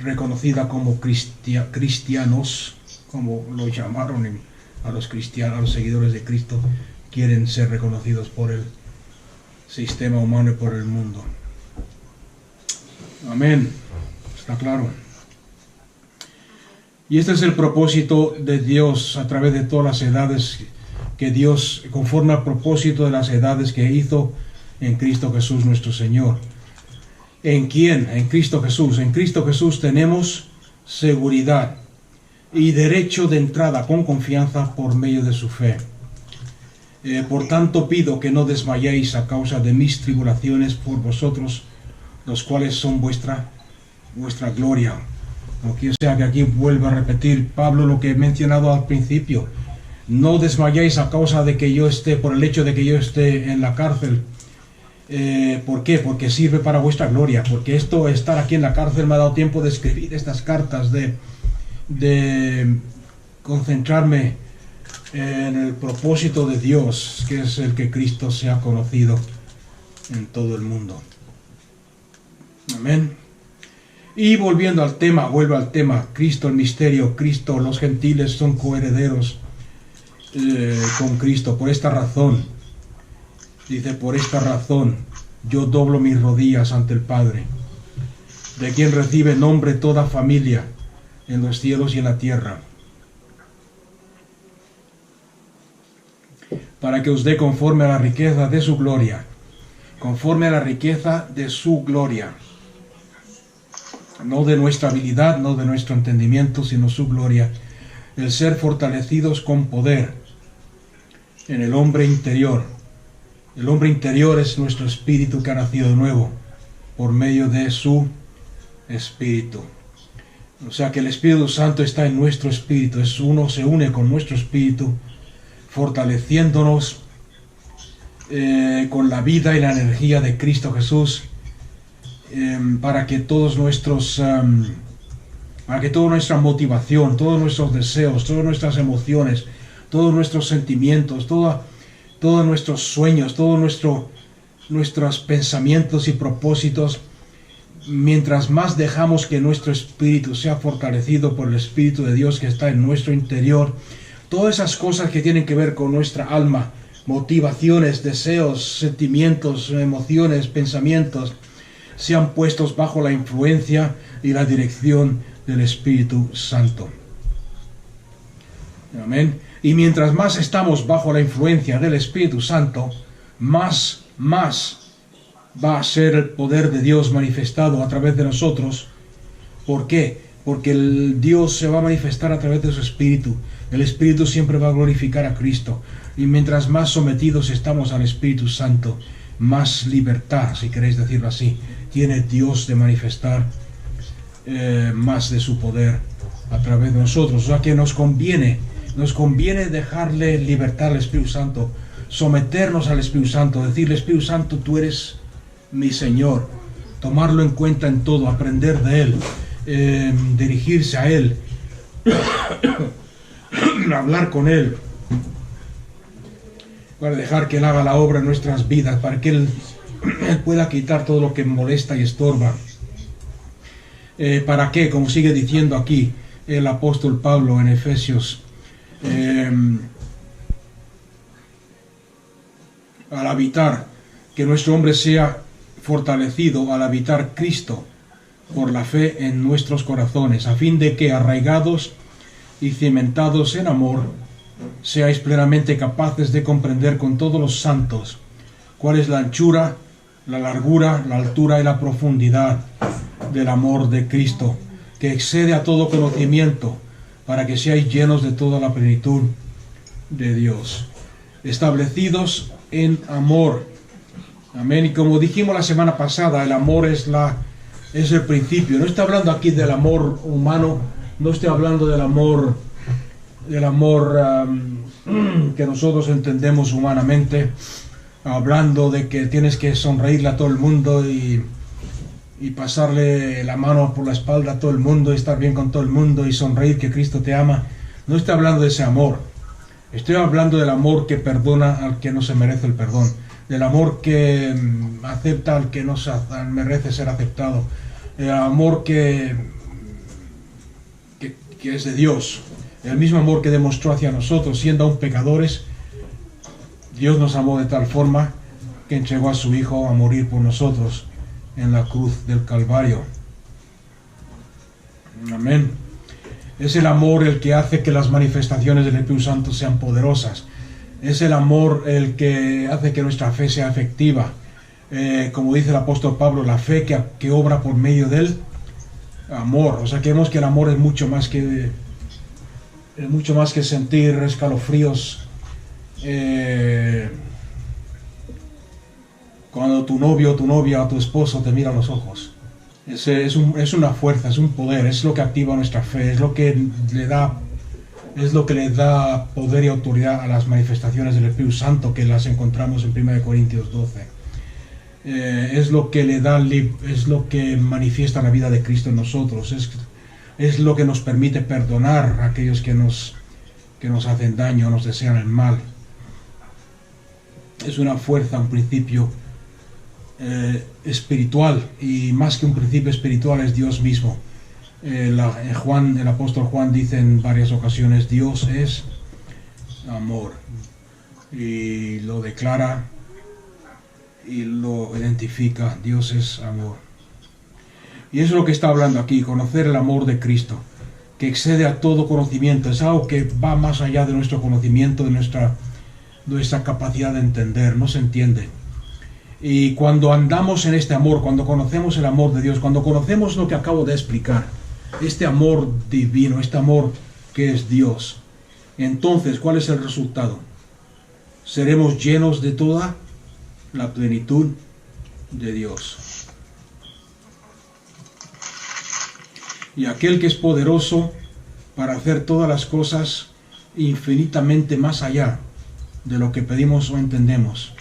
reconocida como cristianos, como lo llamaron a los cristianos, a los seguidores de Cristo, quieren ser reconocidos por el sistema humano y por el mundo. Amén. Está claro. Y este es el propósito de Dios a través de todas las edades, que Dios, conforme al propósito de las edades que hizo en Cristo Jesús nuestro Señor. ¿En quién? En Cristo Jesús. En Cristo Jesús tenemos seguridad y derecho de entrada con confianza por medio de su fe. Por tanto pido que no desmayéis a causa de mis tribulaciones por vosotros, los cuales son vuestra gloria. O sea que aquí vuelvo a repetir Pablo lo que he mencionado al principio. No desmayéis a causa de que yo esté, por el hecho de que yo esté en la cárcel. ¿Por qué? Porque sirve para vuestra gloria, porque estar aquí en la cárcel me ha dado tiempo de escribir estas cartas, de concentrarme en el propósito de Dios, que es el que Cristo sea conocido en todo el mundo. Amén. Y volviendo al tema, vuelvo al tema, Cristo el misterio, Cristo, los gentiles son coherederos con Cristo. Por esta razón, dice, por esta razón yo doblo mis rodillas ante el Padre, de quien recibe nombre toda familia en los cielos y en la tierra, para que os dé conforme a la riqueza de su gloria, conforme a la riqueza de su gloria, no de nuestra habilidad, no de nuestro entendimiento, sino su gloria, el ser fortalecidos con poder en el hombre interior. El hombre interior es nuestro espíritu que ha nacido de nuevo por medio de su espíritu. O sea que el Espíritu Santo está en nuestro espíritu, es uno, se une con nuestro espíritu, fortaleciéndonos con la vida y la energía de Cristo Jesús, para que todos nuestros para que toda nuestra motivación, todos nuestros deseos, todas nuestras emociones, todos nuestros sentimientos, todos nuestros sueños, todos nuestros pensamientos y propósitos, mientras más dejamos que nuestro espíritu sea fortalecido por el Espíritu de Dios que está en nuestro interior, todas esas cosas que tienen que ver con nuestra alma, motivaciones, deseos, sentimientos, emociones, pensamientos, sean puestos bajo la influencia y la dirección del Espíritu Santo. Amén. Y mientras más estamos bajo la influencia del Espíritu Santo, más va a ser el poder de Dios manifestado a través de nosotros. ¿Por qué? Porque el Dios se va a manifestar a través de su Espíritu. El Espíritu siempre va a glorificar a Cristo. Y mientras más sometidos estamos al Espíritu Santo, más libertad, si queréis decirlo así, tiene Dios de manifestar más de su poder a través de nosotros. O sea que nos conviene dejarle libertad al Espíritu Santo, someternos al Espíritu Santo, decirle: Espíritu Santo, tú eres mi Señor, tomarlo en cuenta en todo, aprender de Él, dirigirse a Él, hablar con Él, para dejar que Él haga la obra en nuestras vidas, para que Él pueda quitar todo lo que molesta y estorba. ¿Para qué? Como sigue diciendo aquí el apóstol Pablo en Efesios, al habitar, que nuestro hombre sea fortalecido al habitar Cristo por la fe en nuestros corazones, a fin de que, arraigados y cimentados en amor, seáis plenamente capaces de comprender con todos los santos cuál es la anchura, la largura, la altura y la profundidad del amor de Cristo, que excede a todo conocimiento, para que seáis llenos de toda la plenitud de Dios, establecidos en amor. Amén. Y como dijimos la semana pasada, el amor es el principio. No estoy hablando aquí del amor humano, no estoy hablando del amor que nosotros entendemos humanamente, hablando de que tienes que sonreírle a todo el mundo y pasarle la mano por la espalda a todo el mundo, y estar bien con todo el mundo y sonreír que Cristo te ama. No estoy hablando de ese amor. Estoy hablando del amor que perdona al que no se merece el perdón, del amor que acepta al que no se merece ser aceptado, el amor que es de Dios, el mismo amor que demostró hacia nosotros, siendo aún pecadores. Dios nos amó de tal forma que entregó a su Hijo a morir por nosotros en la cruz del Calvario. Amén. Es el amor el que hace que las manifestaciones del Espíritu Santo sean poderosas. Es el amor el que hace que nuestra fe sea efectiva. Como dice el apóstol Pablo, la fe que obra por medio del amor. O sea, que vemos que el amor es mucho más que sentir escalofríos cuando tu novio, tu novia o tu esposo te mira a los ojos. Es una fuerza, es un poder, es lo que activa nuestra fe, es lo que le da poder y autoridad a las manifestaciones del Espíritu Santo, que las encontramos en 1 Corintios 12. Es lo que manifiesta la vida de Cristo en nosotros, es lo que nos permite perdonar a aquellos que nos hacen daño, nos desean el mal. Es una fuerza, un principio espiritual, y más que un principio espiritual es Dios mismo. El apóstol Juan dice en varias ocasiones, Dios es amor, y lo declara y lo identifica. Dios es amor, y eso es lo que está hablando aquí, conocer el amor de Cristo, que excede a todo conocimiento. Es algo que va más allá de nuestro conocimiento, de nuestra capacidad de entender. No se entiende. Y cuando andamos en este amor, cuando conocemos el amor de Dios, cuando conocemos lo que acabo de explicar, este amor divino, este amor que es Dios, entonces, ¿cuál es el resultado? Seremos llenos de toda la plenitud de Dios. Y aquel que es poderoso para hacer todas las cosas infinitamente más allá de lo que pedimos o entendemos.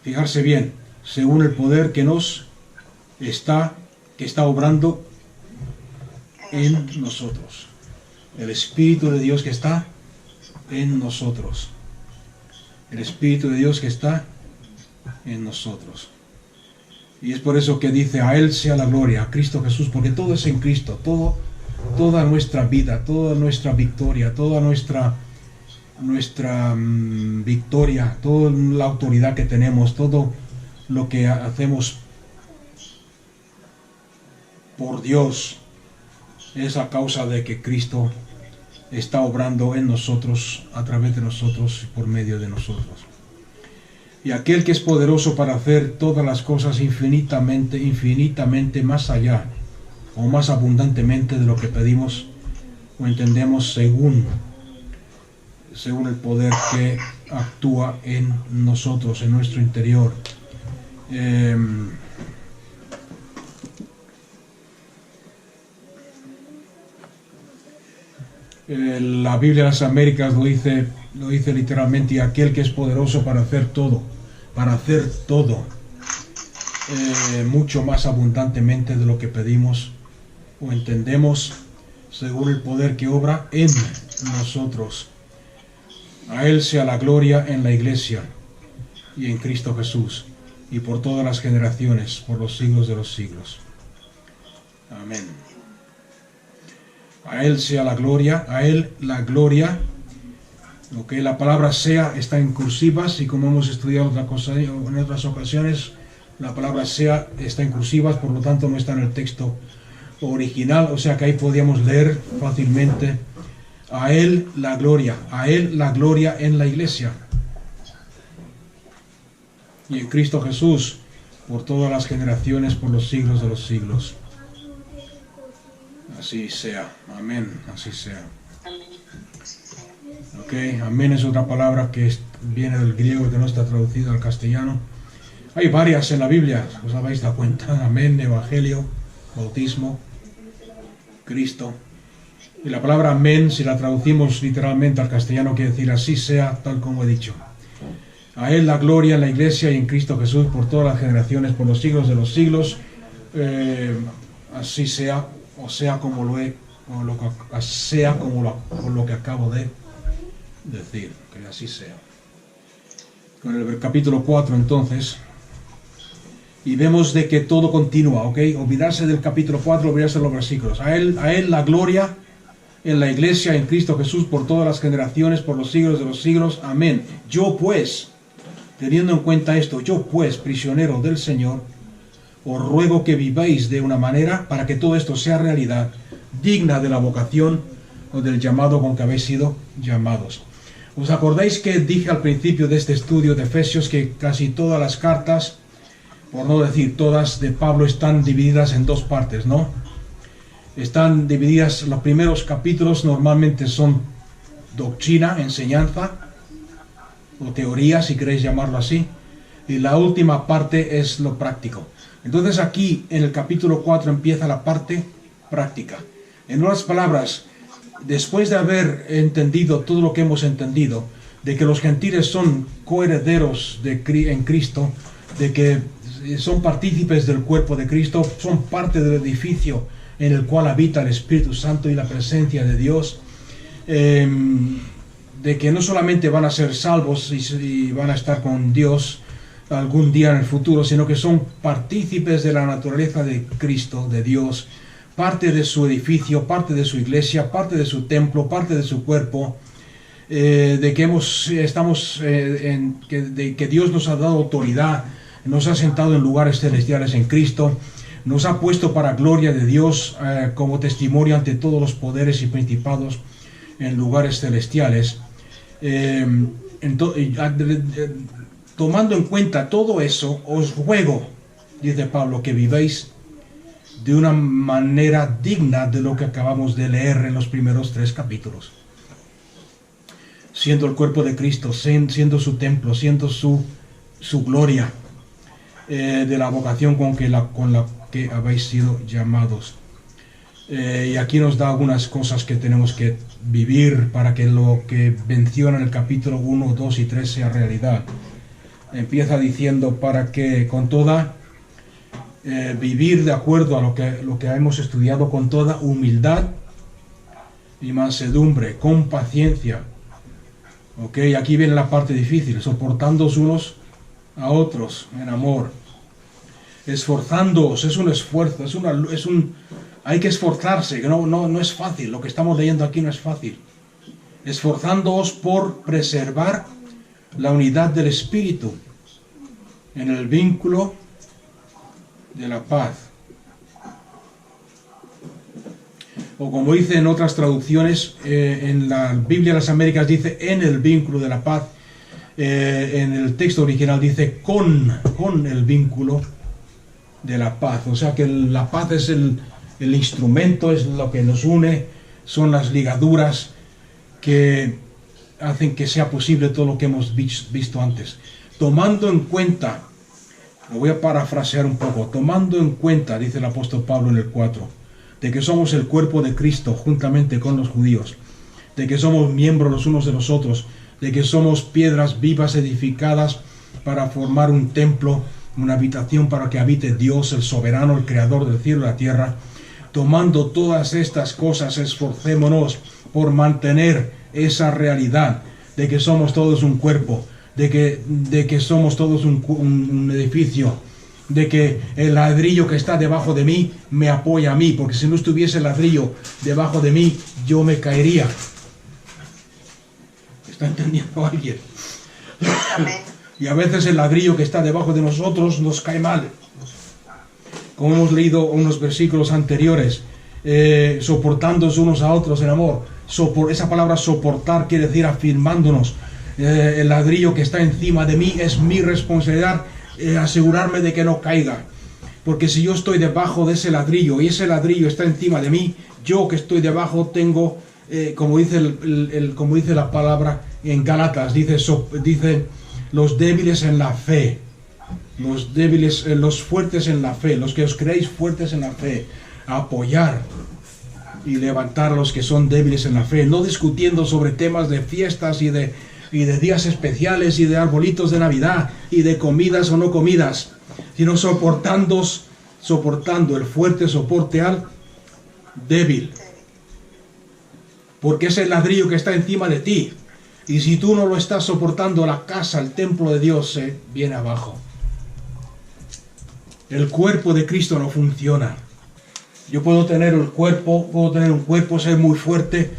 Fijarse bien, según el poder que está obrando en nosotros. El Espíritu de Dios que está en nosotros. El Espíritu de Dios que está en nosotros. Y es por eso que dice, a Él sea la gloria, a Cristo Jesús, porque todo es en Cristo, toda nuestra vida, toda nuestra victoria, toda nuestra victoria, toda la autoridad que tenemos, todo lo que hacemos por Dios, es a causa de que Cristo está obrando en nosotros, a través de nosotros y por medio de nosotros. Y aquel que es poderoso para hacer todas las cosas infinitamente más allá, o más abundantemente de lo que pedimos o entendemos, según el poder que actúa en nosotros, en nuestro interior. La Biblia de las Américas lo dice literalmente, y aquel que es poderoso para hacer todo, mucho más abundantemente de lo que pedimos o entendemos, según el poder que obra en nosotros. A Él sea la gloria en la Iglesia y en Cristo Jesús, y por todas las generaciones, por los siglos de los siglos. Amén. A Él sea la gloria, a Él la gloria. Lo que la palabra sea está en cursivas, y como hemos estudiado en otras ocasiones, la palabra sea está en cursivas, por lo tanto no está en el texto original, o sea que ahí podíamos leer fácilmente, a Él la gloria en la Iglesia y en Cristo Jesús, por todas las generaciones, por los siglos de los siglos. Así sea, amén, así sea. Ok, amén es otra palabra que viene del griego, que no está traducida al castellano. Hay varias en la Biblia, os habéis dado cuenta. Amén, evangelio, bautismo, Cristo. Y la palabra amén, si la traducimos literalmente al castellano, quiere decir así sea, tal como he dicho. A Él la gloria en la Iglesia y en Cristo Jesús por todas las generaciones, por los siglos de los siglos. Así sea, o sea como lo que acabo de decir, que así sea. Con el capítulo 4 entonces, y vemos de que todo continúa, ¿ok? Olvidarse del capítulo 4, olvidarse de los versículos. A él la gloria en la Iglesia, en Cristo Jesús, por todas las generaciones, por los siglos de los siglos. Amén. Yo pues, teniendo en cuenta esto, yo pues, prisionero del Señor, os ruego que viváis de una manera para que todo esto sea realidad, digna de la vocación o del llamado con que habéis sido llamados. ¿Os acordáis que dije al principio de este estudio de Efesios que casi todas las cartas, por no decir todas, de Pablo están divididas en dos partes, ¿no? Están divididas, los primeros capítulos normalmente son doctrina, enseñanza, o teoría, si queréis llamarlo así, y la última parte es lo práctico. Entonces aquí, en el capítulo 4, empieza la parte práctica. En otras palabras, después de haber entendido todo lo que hemos entendido, de que los gentiles son coherederos en Cristo, de que son partícipes del cuerpo de Cristo, son parte del edificio en el cual habita el Espíritu Santo y la presencia de Dios, de que no solamente van a ser salvos y van a estar con Dios algún día en el futuro, sino que son partícipes de la naturaleza de Cristo, de Dios, parte de su edificio, parte de su iglesia, parte de su templo, parte de su cuerpo, de que Dios nos ha dado autoridad, nos ha sentado en lugares celestiales en Cristo, nos ha puesto para gloria de Dios como testimonio ante todos los poderes y principados en lugares celestiales. Tomando en cuenta todo eso, os ruego, dice Pablo, que viváis de una manera digna de lo que acabamos de leer en los primeros 3 capítulos. Siendo el cuerpo de Cristo, siendo su templo, siendo su gloria, de la vocación con la que habéis sido llamados. Y aquí nos da algunas cosas que tenemos que vivir para que lo que menciona en el capítulo 1, 2 y 3 sea realidad. Empieza diciendo para que con toda vivir de acuerdo a lo que hemos estudiado, con toda humildad y mansedumbre, con paciencia. Ok, aquí viene la parte difícil, soportándoos unos a otros en amor, esforzándoos. Es un esfuerzo, hay que esforzarse, que no es fácil. Lo que estamos leyendo aquí no es fácil. Esforzándoos por preservar la unidad del Espíritu en el vínculo de la paz. O como dice en otras traducciones, en la Biblia de las Américas dice en el vínculo de la paz. En el texto original dice con el vínculo de la paz. O sea que la paz es el instrumento, es lo que nos une, son las ligaduras que hacen que sea posible todo lo que hemos visto antes. Tomando en cuenta, lo voy a parafrasear un poco, tomando en cuenta, dice el apóstol Pablo en el 4, de que somos el cuerpo de Cristo juntamente con los judíos, de que somos miembros los unos de los otros, de que somos piedras vivas edificadas para formar un templo, una habitación para que habite Dios, el soberano, el creador del cielo y la tierra. Tomando todas estas cosas, esforcémonos por mantener esa realidad de que somos todos un cuerpo, de que somos todos un edificio, de que el ladrillo que está debajo de mí me apoya a mí, porque si no estuviese el ladrillo debajo de mí, yo me caería. ¿Está entendiendo alguien? Y a veces el ladrillo que está debajo de nosotros nos cae mal. Como hemos leído unos versículos anteriores, soportándonos unos a otros en amor. Esa palabra soportar quiere decir afirmándonos. El ladrillo que está encima de mí es mi responsabilidad, asegurarme de que no caiga. Porque si yo estoy debajo de ese ladrillo y ese ladrillo está encima de mí, yo que estoy debajo tengo, como dice la palabra en Gálatas, dice los débiles en la fe, los débiles, los fuertes en la fe, los que os creéis fuertes en la fe, apoyar y levantar a los que son débiles en la fe, no discutiendo sobre temas de fiestas y de días especiales y de arbolitos de Navidad y de comidas o no comidas, sino soportando el fuerte soporte al débil, porque es el ladrillo que está encima de ti, y si tú no lo estás soportando, la casa, el templo de Dios se viene abajo. El cuerpo de Cristo no funciona. Yo puedo tener un cuerpo, ser muy fuerte,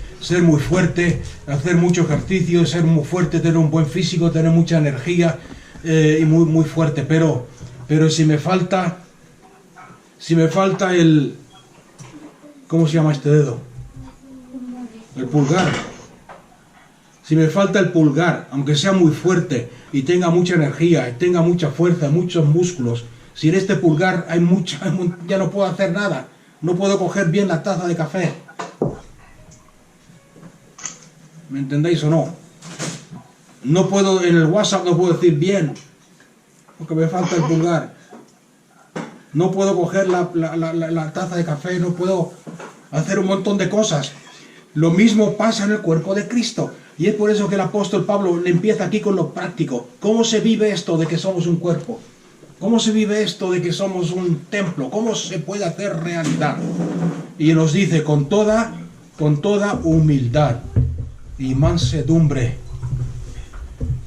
hacer mucho ejercicio, ser muy fuerte, tener un buen físico, tener mucha energía y muy fuerte, pero si me falta el, ¿cómo se llama este dedo? El pulgar. Si me falta el pulgar, aunque sea muy fuerte y tenga mucha energía, y tenga mucha fuerza, muchos músculos, si en este pulgar ya no puedo hacer nada. No puedo coger bien la taza de café. ¿Me entendéis o no? No puedo, en el WhatsApp no puedo decir bien, porque me falta el pulgar. No puedo coger la taza de café, no puedo hacer un montón de cosas. Lo mismo pasa en el cuerpo de Cristo. Y es por eso que el apóstol Pablo le empieza aquí con lo práctico. ¿Cómo se vive esto de que somos un cuerpo? ¿Cómo se vive esto de que somos un templo? ¿Cómo se puede hacer realidad? Y nos dice con toda humildad y mansedumbre,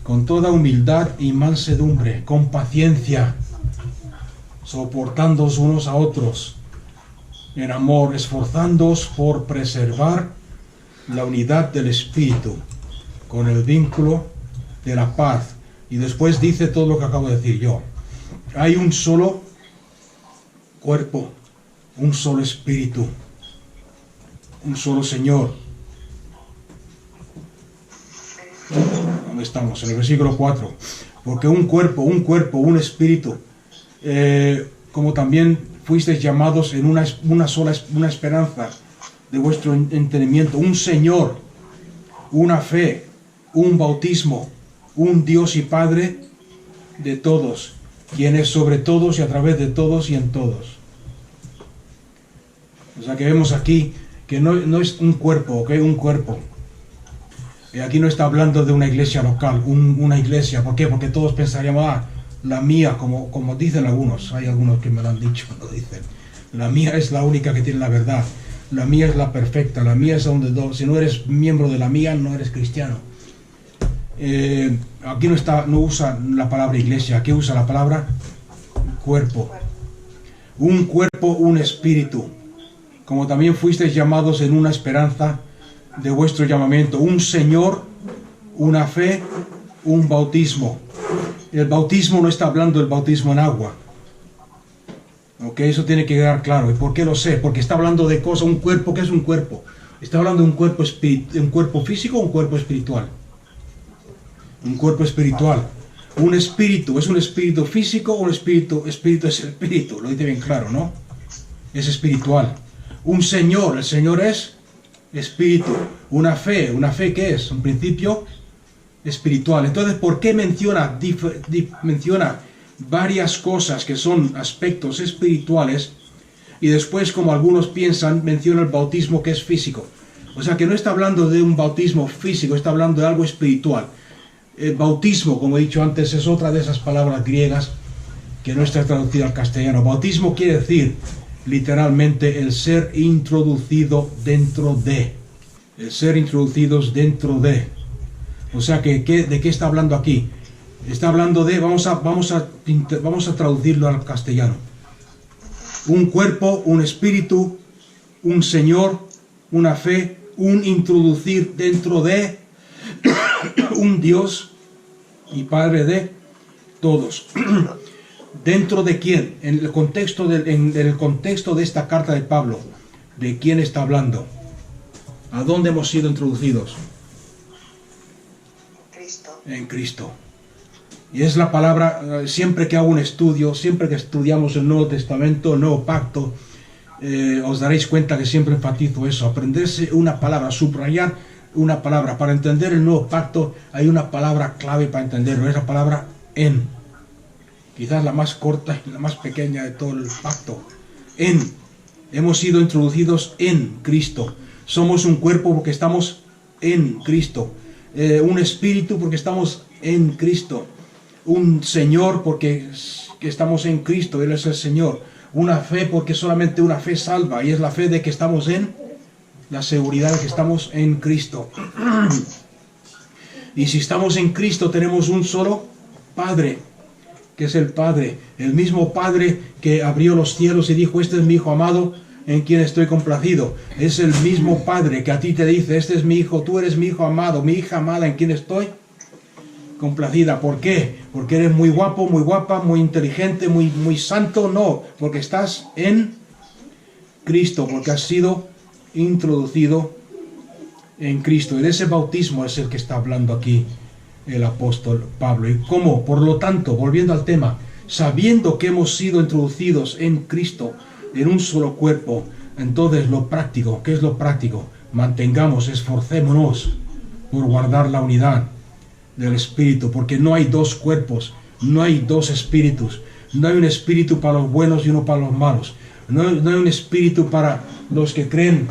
con toda humildad y mansedumbre, con paciencia, soportándoos unos a otros, en amor, esforzándoos por preservar la unidad del Espíritu, con el vínculo de la paz. Y después dice todo lo que acabo de decir yo. Hay un solo cuerpo, un solo Espíritu, un solo Señor. ¿Dónde estamos? En el versículo 4. Porque un cuerpo, un Espíritu, como también fuisteis llamados en una esperanza de vuestro entendimiento, un Señor, una fe, un bautismo, un Dios y Padre de todos, quien es sobre todos y a través de todos y en todos. O sea que vemos aquí que no es un cuerpo, ¿ok? Un cuerpo. Y aquí no está hablando de una iglesia local, una iglesia. ¿Por qué? Porque todos pensaríamos, la mía, como dicen algunos. Hay algunos que me lo han dicho, lo dicen. La mía es la única que tiene la verdad. La mía es la perfecta. La mía es donde si no eres miembro de la mía, no eres cristiano. Aquí no usa la palabra iglesia. Aquí usa la palabra cuerpo. Un cuerpo, un espíritu. Como también fuisteis llamados en una esperanza de vuestro llamamiento, un Señor, una fe, un bautismo. El bautismo no está hablando del bautismo en agua. Ok, eso tiene que quedar claro. ¿Y por qué lo sé? Porque está hablando de cosas, un cuerpo. ¿Qué es un cuerpo? Está hablando de un cuerpo físico o un cuerpo espiritual. Un cuerpo espiritual. Un espíritu, ¿es un espíritu físico o un espíritu? Espíritu es espíritu, lo dice bien claro, ¿no? Es espiritual. Un Señor, el Señor es espíritu. Una fe ¿qué es? Un principio espiritual. Entonces, ¿por qué menciona varias cosas que son aspectos espirituales y después, como algunos piensan, menciona el bautismo que es físico? O sea, que no está hablando de un bautismo físico, está hablando de algo espiritual. El bautismo, como he dicho antes, es otra de esas palabras griegas que no está traducida al castellano. Bautismo quiere decir literalmente el ser introducido dentro de. El ser introducidos dentro de. O sea que, ¿de qué está hablando aquí? Está hablando de, vamos a traducirlo al castellano. Un cuerpo, un espíritu, un Señor, una fe, un introducir dentro de, un Dios y Padre de todos. ¿Dentro de quién? En el contexto de esta carta de Pablo, ¿de quién está hablando? ¿A dónde hemos sido introducidos? Cristo. En Cristo. Y es la palabra, siempre que hago un estudio, siempre que estudiamos el Nuevo Testamento, el Nuevo Pacto, os daréis cuenta que siempre enfatizo eso, aprenderse una palabra, subrayar una palabra. Para entender el Nuevo Pacto hay una palabra clave para entenderlo, es la palabra en. Quizás la más corta y la más pequeña de todo el pacto. En. Hemos sido introducidos en Cristo. Somos un cuerpo porque estamos en Cristo. Un espíritu porque estamos en Cristo. Un Señor porque estamos en Cristo, Él es el Señor. Una fe porque solamente una fe salva, y es la fe de que estamos en la seguridad de que estamos en Cristo. Y si estamos en Cristo tenemos un solo Padre, que es el Padre, el mismo Padre que abrió los cielos y dijo, este es mi Hijo amado, en quien estoy complacido. Es el mismo Padre que a ti te dice, este es mi Hijo, tú eres mi Hijo amado, mi hija amada, en quien estoy complacida. ¿Por qué? Porque eres muy guapo, muy guapa, muy inteligente, muy santo. No, porque estás en Cristo, porque has sido introducido en Cristo. Y ese bautismo es el que está hablando aquí el apóstol Pablo. ¿Y cómo? Por lo tanto, volviendo al tema, sabiendo que hemos sido introducidos en Cristo, en un solo cuerpo, entonces lo práctico, ¿qué es lo práctico? Mantengamos, esforcémonos por guardar la unidad del Espíritu, porque no hay dos cuerpos, no hay dos espíritus, no hay un espíritu para los buenos y uno para los malos, no hay un espíritu para los que creen.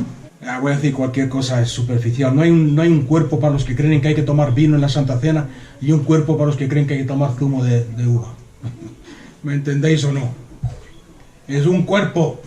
Voy a decir cualquier cosa, es superficial. No hay un cuerpo para los que creen que hay que tomar vino en la Santa Cena y un cuerpo para los que creen que hay que tomar zumo de uva. ¿Me entendéis o no? Es un cuerpo.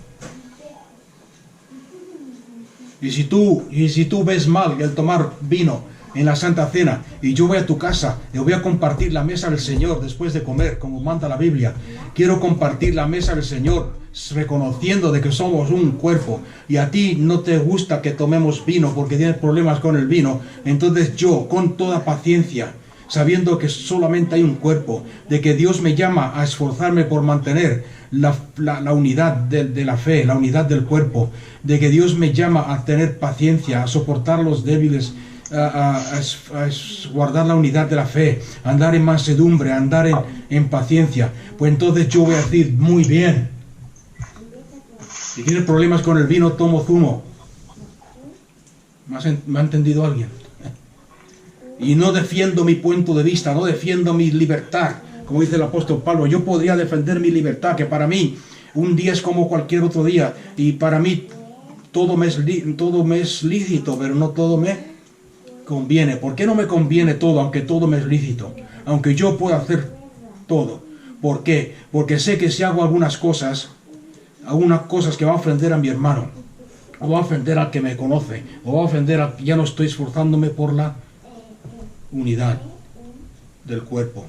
Y si tú ves mal el tomar vino en la Santa Cena y yo voy a tu casa y voy a compartir la mesa del Señor después de comer, como manda la Biblia. Quiero compartir la mesa del Señor reconociendo de que somos un cuerpo, y a ti no te gusta que tomemos vino porque tienes problemas con el vino, entonces yo, con toda paciencia, sabiendo que solamente hay un cuerpo, de que Dios me llama a esforzarme por mantener la unidad de la fe, la unidad del cuerpo, de que Dios me llama a tener paciencia, a soportar a los débiles, a guardar la unidad de la fe, a andar en mansedumbre, a andar en paciencia, pues entonces yo voy a decir, muy bien. Si tienes problemas con el vino, tomo zumo. ¿Me ha entendido alguien? Y no defiendo mi punto de vista, no defiendo mi libertad. Como dice el apóstol Pablo, yo podría defender mi libertad, que para mí un día es como cualquier otro día, y para mí todo me es lícito, pero no todo me conviene. ¿Por qué no me conviene todo, aunque todo me es lícito? Aunque yo pueda hacer todo. ¿Por qué? Porque sé que si hago algunas cosas que va a ofender a mi hermano, o va a ofender al que me conoce, o va a ofender a que ya no estoy esforzándome por la unidad del cuerpo,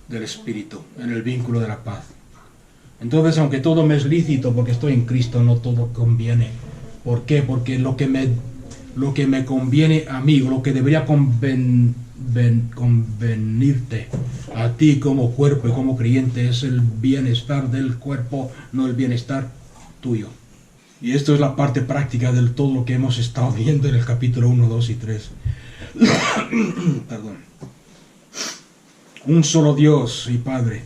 del espíritu, en el vínculo de la paz. Entonces, aunque todo me es lícito porque estoy en Cristo, no todo conviene. ¿Por qué? Porque lo que me conviene a mí, o lo que debería convenirte a ti como cuerpo y como creyente, es el bienestar del cuerpo, no el bienestar tuyo. Y esto es la parte práctica de todo lo que hemos estado viendo en el capítulo 1, 2 y 3. Perdón. Un solo Dios y Padre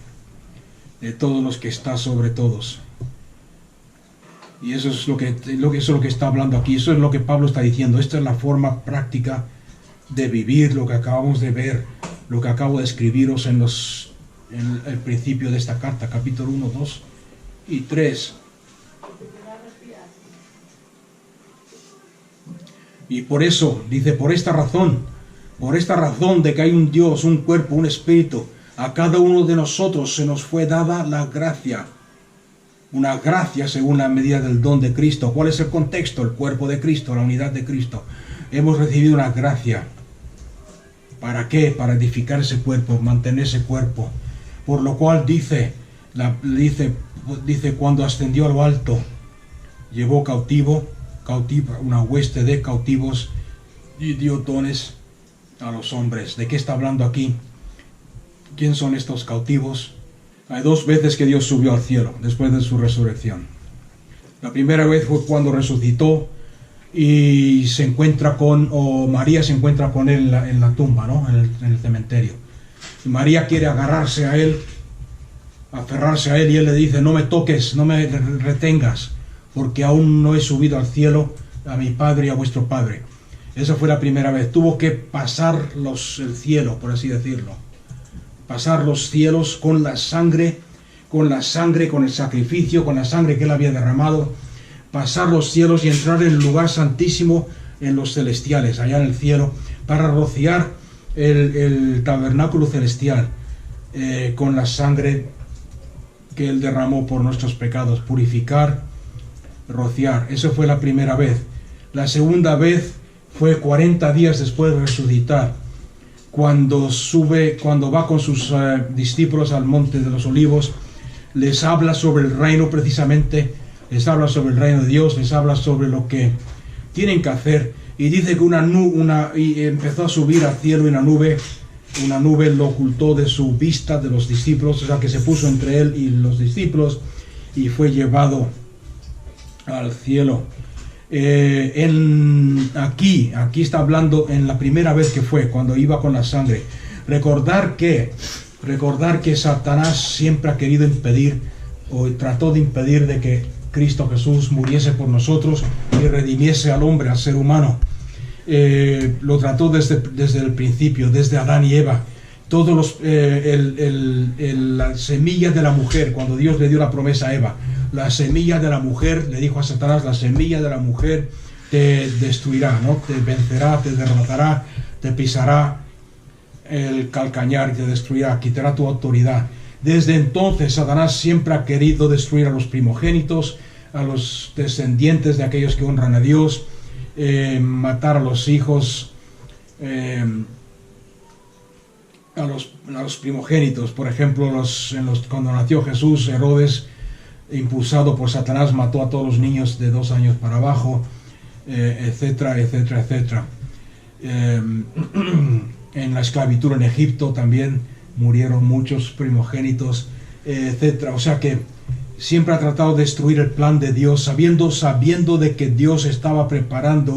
de todos los que está sobre todos. Y eso es lo que está hablando aquí. Eso es lo que Pablo está diciendo. Esta es la forma práctica de vivir lo que acabamos de ver, lo que acabo de escribiros en el principio de esta carta, capítulo 1, 2 y 3. Y por eso, dice, por esta razón de que hay un Dios, un cuerpo, un espíritu, a cada uno de nosotros se nos fue dada la gracia. Una gracia según la medida del don de Cristo. ¿Cuál es el contexto? El cuerpo de Cristo, la unidad de Cristo. Hemos recibido una gracia. ¿Para qué? Para edificar ese cuerpo, mantener ese cuerpo. Por lo cual dice, cuando ascendió a lo alto, llevó cautiva una hueste de cautivos y dio dones a los hombres. ¿De qué está hablando aquí? ¿Quién son estos cautivos? Hay dos veces que Dios subió al cielo después de su resurrección. La primera vez fue cuando resucitó y María se encuentra con él en la tumba, ¿no? En el cementerio. Y María quiere aferrarse a él, y él le dice, no me toques, no me retengas, porque aún no he subido al cielo a mi Padre y a vuestro Padre. Esa fue la primera vez. Tuvo que pasar el cielo, por así decirlo. Pasar los cielos con la sangre, con el sacrificio, con la sangre que él había derramado. Pasar los cielos y entrar en el lugar santísimo, en los celestiales, allá en el cielo, para rociar el tabernáculo celestial con la sangre que él derramó por nuestros pecados. Purificar, rociar. Eso fue la primera vez. La segunda vez fue 40 días después de resucitar, cuando va con sus discípulos al monte de los olivos. Les habla sobre el reino, precisamente les habla sobre el reino de Dios, les habla sobre lo que tienen que hacer, y dice que y empezó a subir al cielo y una nube lo ocultó de su vista de los discípulos, o sea que se puso entre él y los discípulos y fue llevado al cielo. Aquí está hablando en la primera vez que fue, cuando iba con la sangre. Recordar que Satanás siempre ha querido impedir, o trató de impedir, de que Cristo Jesús muriese por nosotros y redimiese al hombre, al ser humano. Lo trató desde el principio, desde Adán y Eva. La semilla de la mujer, cuando Dios le dio la promesa a Eva, la semilla de la mujer, le dijo a Satanás, la semilla de la mujer te destruirá, ¿no? Te vencerá, te derrotará, te pisará el calcañar, te destruirá, quitará tu autoridad. Desde entonces Satanás siempre ha querido destruir a los primogénitos, a los descendientes de aquellos que honran a Dios, matar a los hijos a los primogénitos. Por ejemplo, cuando nació Jesús, Herodes, impulsado por Satanás, mató a todos los niños de 2 años para abajo, etcétera, etcétera, etcétera. En la esclavitud en Egipto también murieron muchos primogénitos, etcétera. O sea que siempre ha tratado de destruir el plan de Dios, sabiendo de que Dios estaba preparando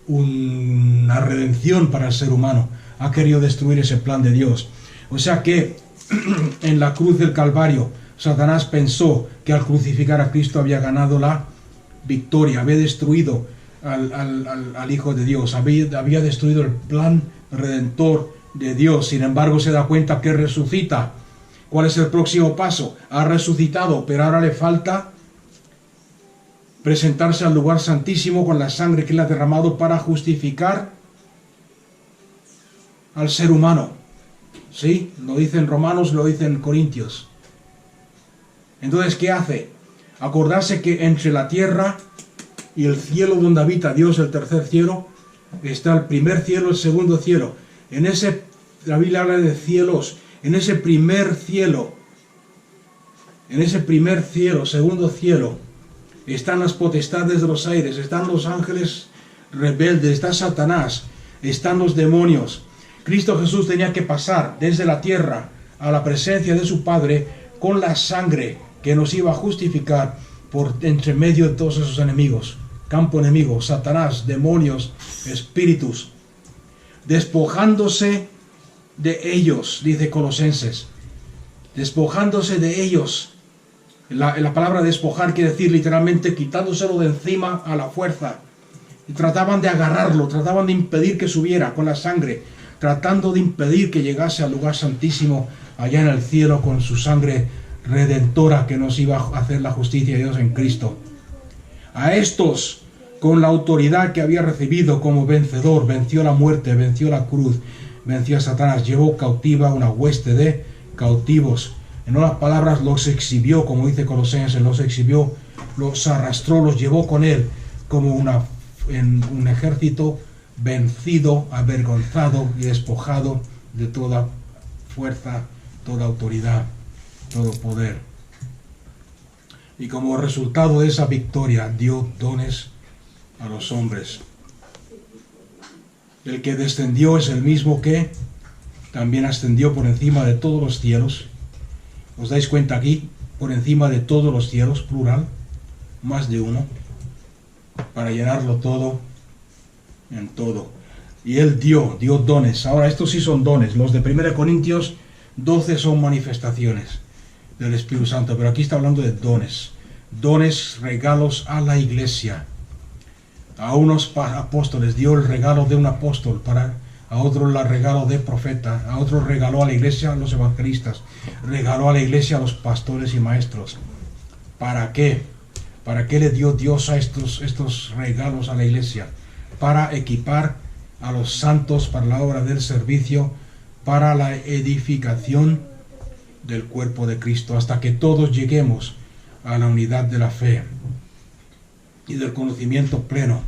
una redención para el ser humano. Ha querido destruir ese plan de Dios. O sea que en la cruz del Calvario, Satanás pensó que al crucificar a Cristo había ganado la victoria, había destruido al Hijo de Dios, había destruido el plan redentor de Dios. Sin embargo, se da cuenta que resucita. ¿Cuál es el próximo paso? Ha resucitado, pero ahora le falta presentarse al lugar santísimo con la sangre que él ha derramado para justificar al ser humano. ¿Sí? Lo dicen Romanos, lo dicen Corintios. Entonces, ¿qué hace? Acordarse que entre la tierra y el cielo donde habita Dios, el tercer cielo, está el primer cielo, el segundo cielo. La Biblia habla de cielos. En ese primer cielo, segundo cielo, están las potestades de los aires, están los ángeles rebeldes, está Satanás, están los demonios. Cristo Jesús tenía que pasar desde la tierra a la presencia de su Padre con la sangre que nos iba a justificar por entre medio de todos esos enemigos, campo enemigo, Satanás, demonios, espíritus, despojándose de ellos, dice Colosenses, despojándose de ellos. La palabra despojar quiere decir literalmente quitándoselo de encima a la fuerza. Y trataban de agarrarlo, trataban de impedir que subiera con la sangre, tratando de impedir que llegase al lugar santísimo allá en el cielo con su sangre redentora que nos iba a hacer la justicia de Dios en Cristo. A estos, con la autoridad que había recibido como vencedor, venció la muerte, venció la cruz, venció a Satanás, llevó cautiva una hueste de cautivos. En otras palabras, los exhibió, como dice Colosenses, los exhibió, los arrastró, los llevó con él como un ejército vencido, avergonzado y despojado de toda fuerza, toda autoridad, todo poder. Y como resultado de esa victoria, dio dones a los hombres. El que descendió es el mismo que también ascendió por encima de todos los cielos. ¿Os dais cuenta aquí? Por encima de todos los cielos, plural, más de uno, para llenarlo todo en todo. Y él dio dones. Ahora, estos sí son dones. Los de 1 Corintios 12 son manifestaciones del Espíritu Santo, pero aquí está hablando de dones. Dones, regalos a la iglesia. A unos apóstoles dio el regalo de un apóstol, a otros el regalo de profeta, a otros regaló a la iglesia a los evangelistas, regaló a la iglesia a los pastores y maestros. ¿Para qué? ¿Para qué le dio Dios a estos regalos a la iglesia? Para equipar a los santos para la obra del servicio, para la edificación del cuerpo de Cristo, hasta que todos lleguemos a la unidad de la fe y del conocimiento pleno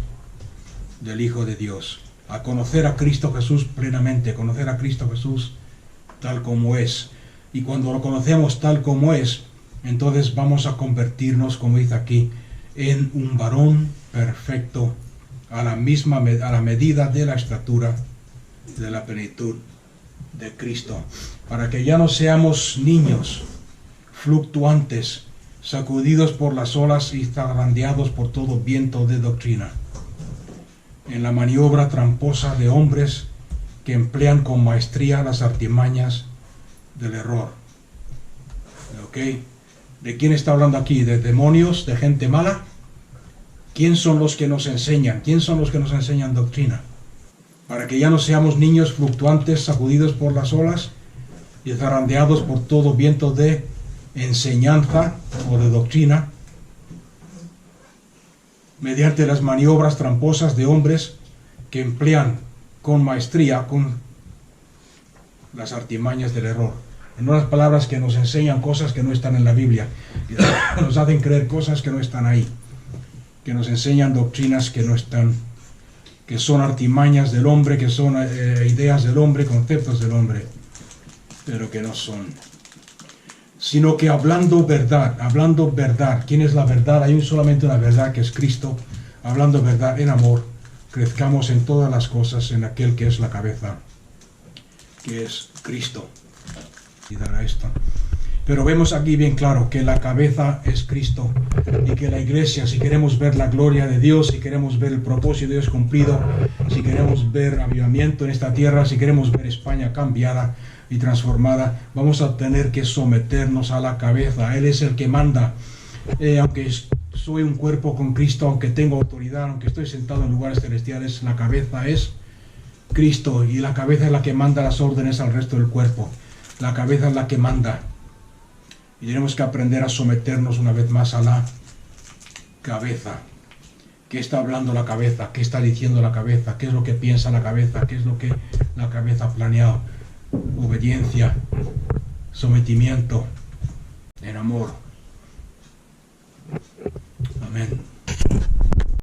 del Hijo de Dios, a conocer a Cristo Jesús plenamente, conocer a Cristo Jesús tal como es. Y cuando lo conocemos tal como es, entonces vamos a convertirnos, como dice aquí, en un varón perfecto, a la medida de la estatura de la plenitud de Cristo, para que ya no seamos niños fluctuantes, sacudidos por las olas y zarandeados por todo viento de doctrina, en la maniobra tramposa de hombres que emplean con maestría las artimañas del error. ¿Ok? ¿De quién está hablando aquí? ¿De demonios? ¿De gente mala? ¿Quién son los que nos enseñan? ¿Quién son los que nos enseñan doctrina? Para que ya no seamos niños fluctuantes, sacudidos por las olas y zarandeados por todo viento de enseñanza o de doctrina, mediante las maniobras tramposas de hombres que emplean con maestría con las artimañas del error. En otras palabras, que nos enseñan cosas que no están en la Biblia, que nos hacen creer cosas que no están ahí, que nos enseñan doctrinas que no están que son artimañas del hombre, que son ideas del hombre, conceptos del hombre, pero que no son. Sino que hablando verdad, ¿quién es la verdad? Hay solamente una verdad, que es Cristo. Hablando verdad en amor, crezcamos en todas las cosas en aquel que es la cabeza, que es Cristo. Y dará esto. Pero vemos aquí bien claro que la cabeza es Cristo y que la iglesia, si queremos ver la gloria de Dios, si queremos ver el propósito de Dios cumplido, si queremos ver avivamiento en esta tierra, si queremos ver España cambiada y transformada, vamos a tener que someternos a la cabeza. Él es el que manda. Aunque soy un cuerpo con Cristo, aunque tengo autoridad, aunque estoy sentado en lugares celestiales, la cabeza es Cristo, y la cabeza es la que manda las órdenes al resto del cuerpo. La cabeza es la que manda. Y tenemos que aprender a someternos una vez más a la cabeza. ¿Qué está hablando la cabeza? ¿Qué está diciendo la cabeza? ¿Qué es lo que piensa la cabeza? ¿Qué es lo que la cabeza ha planeado? Obediencia, sometimiento, en amor. Amén.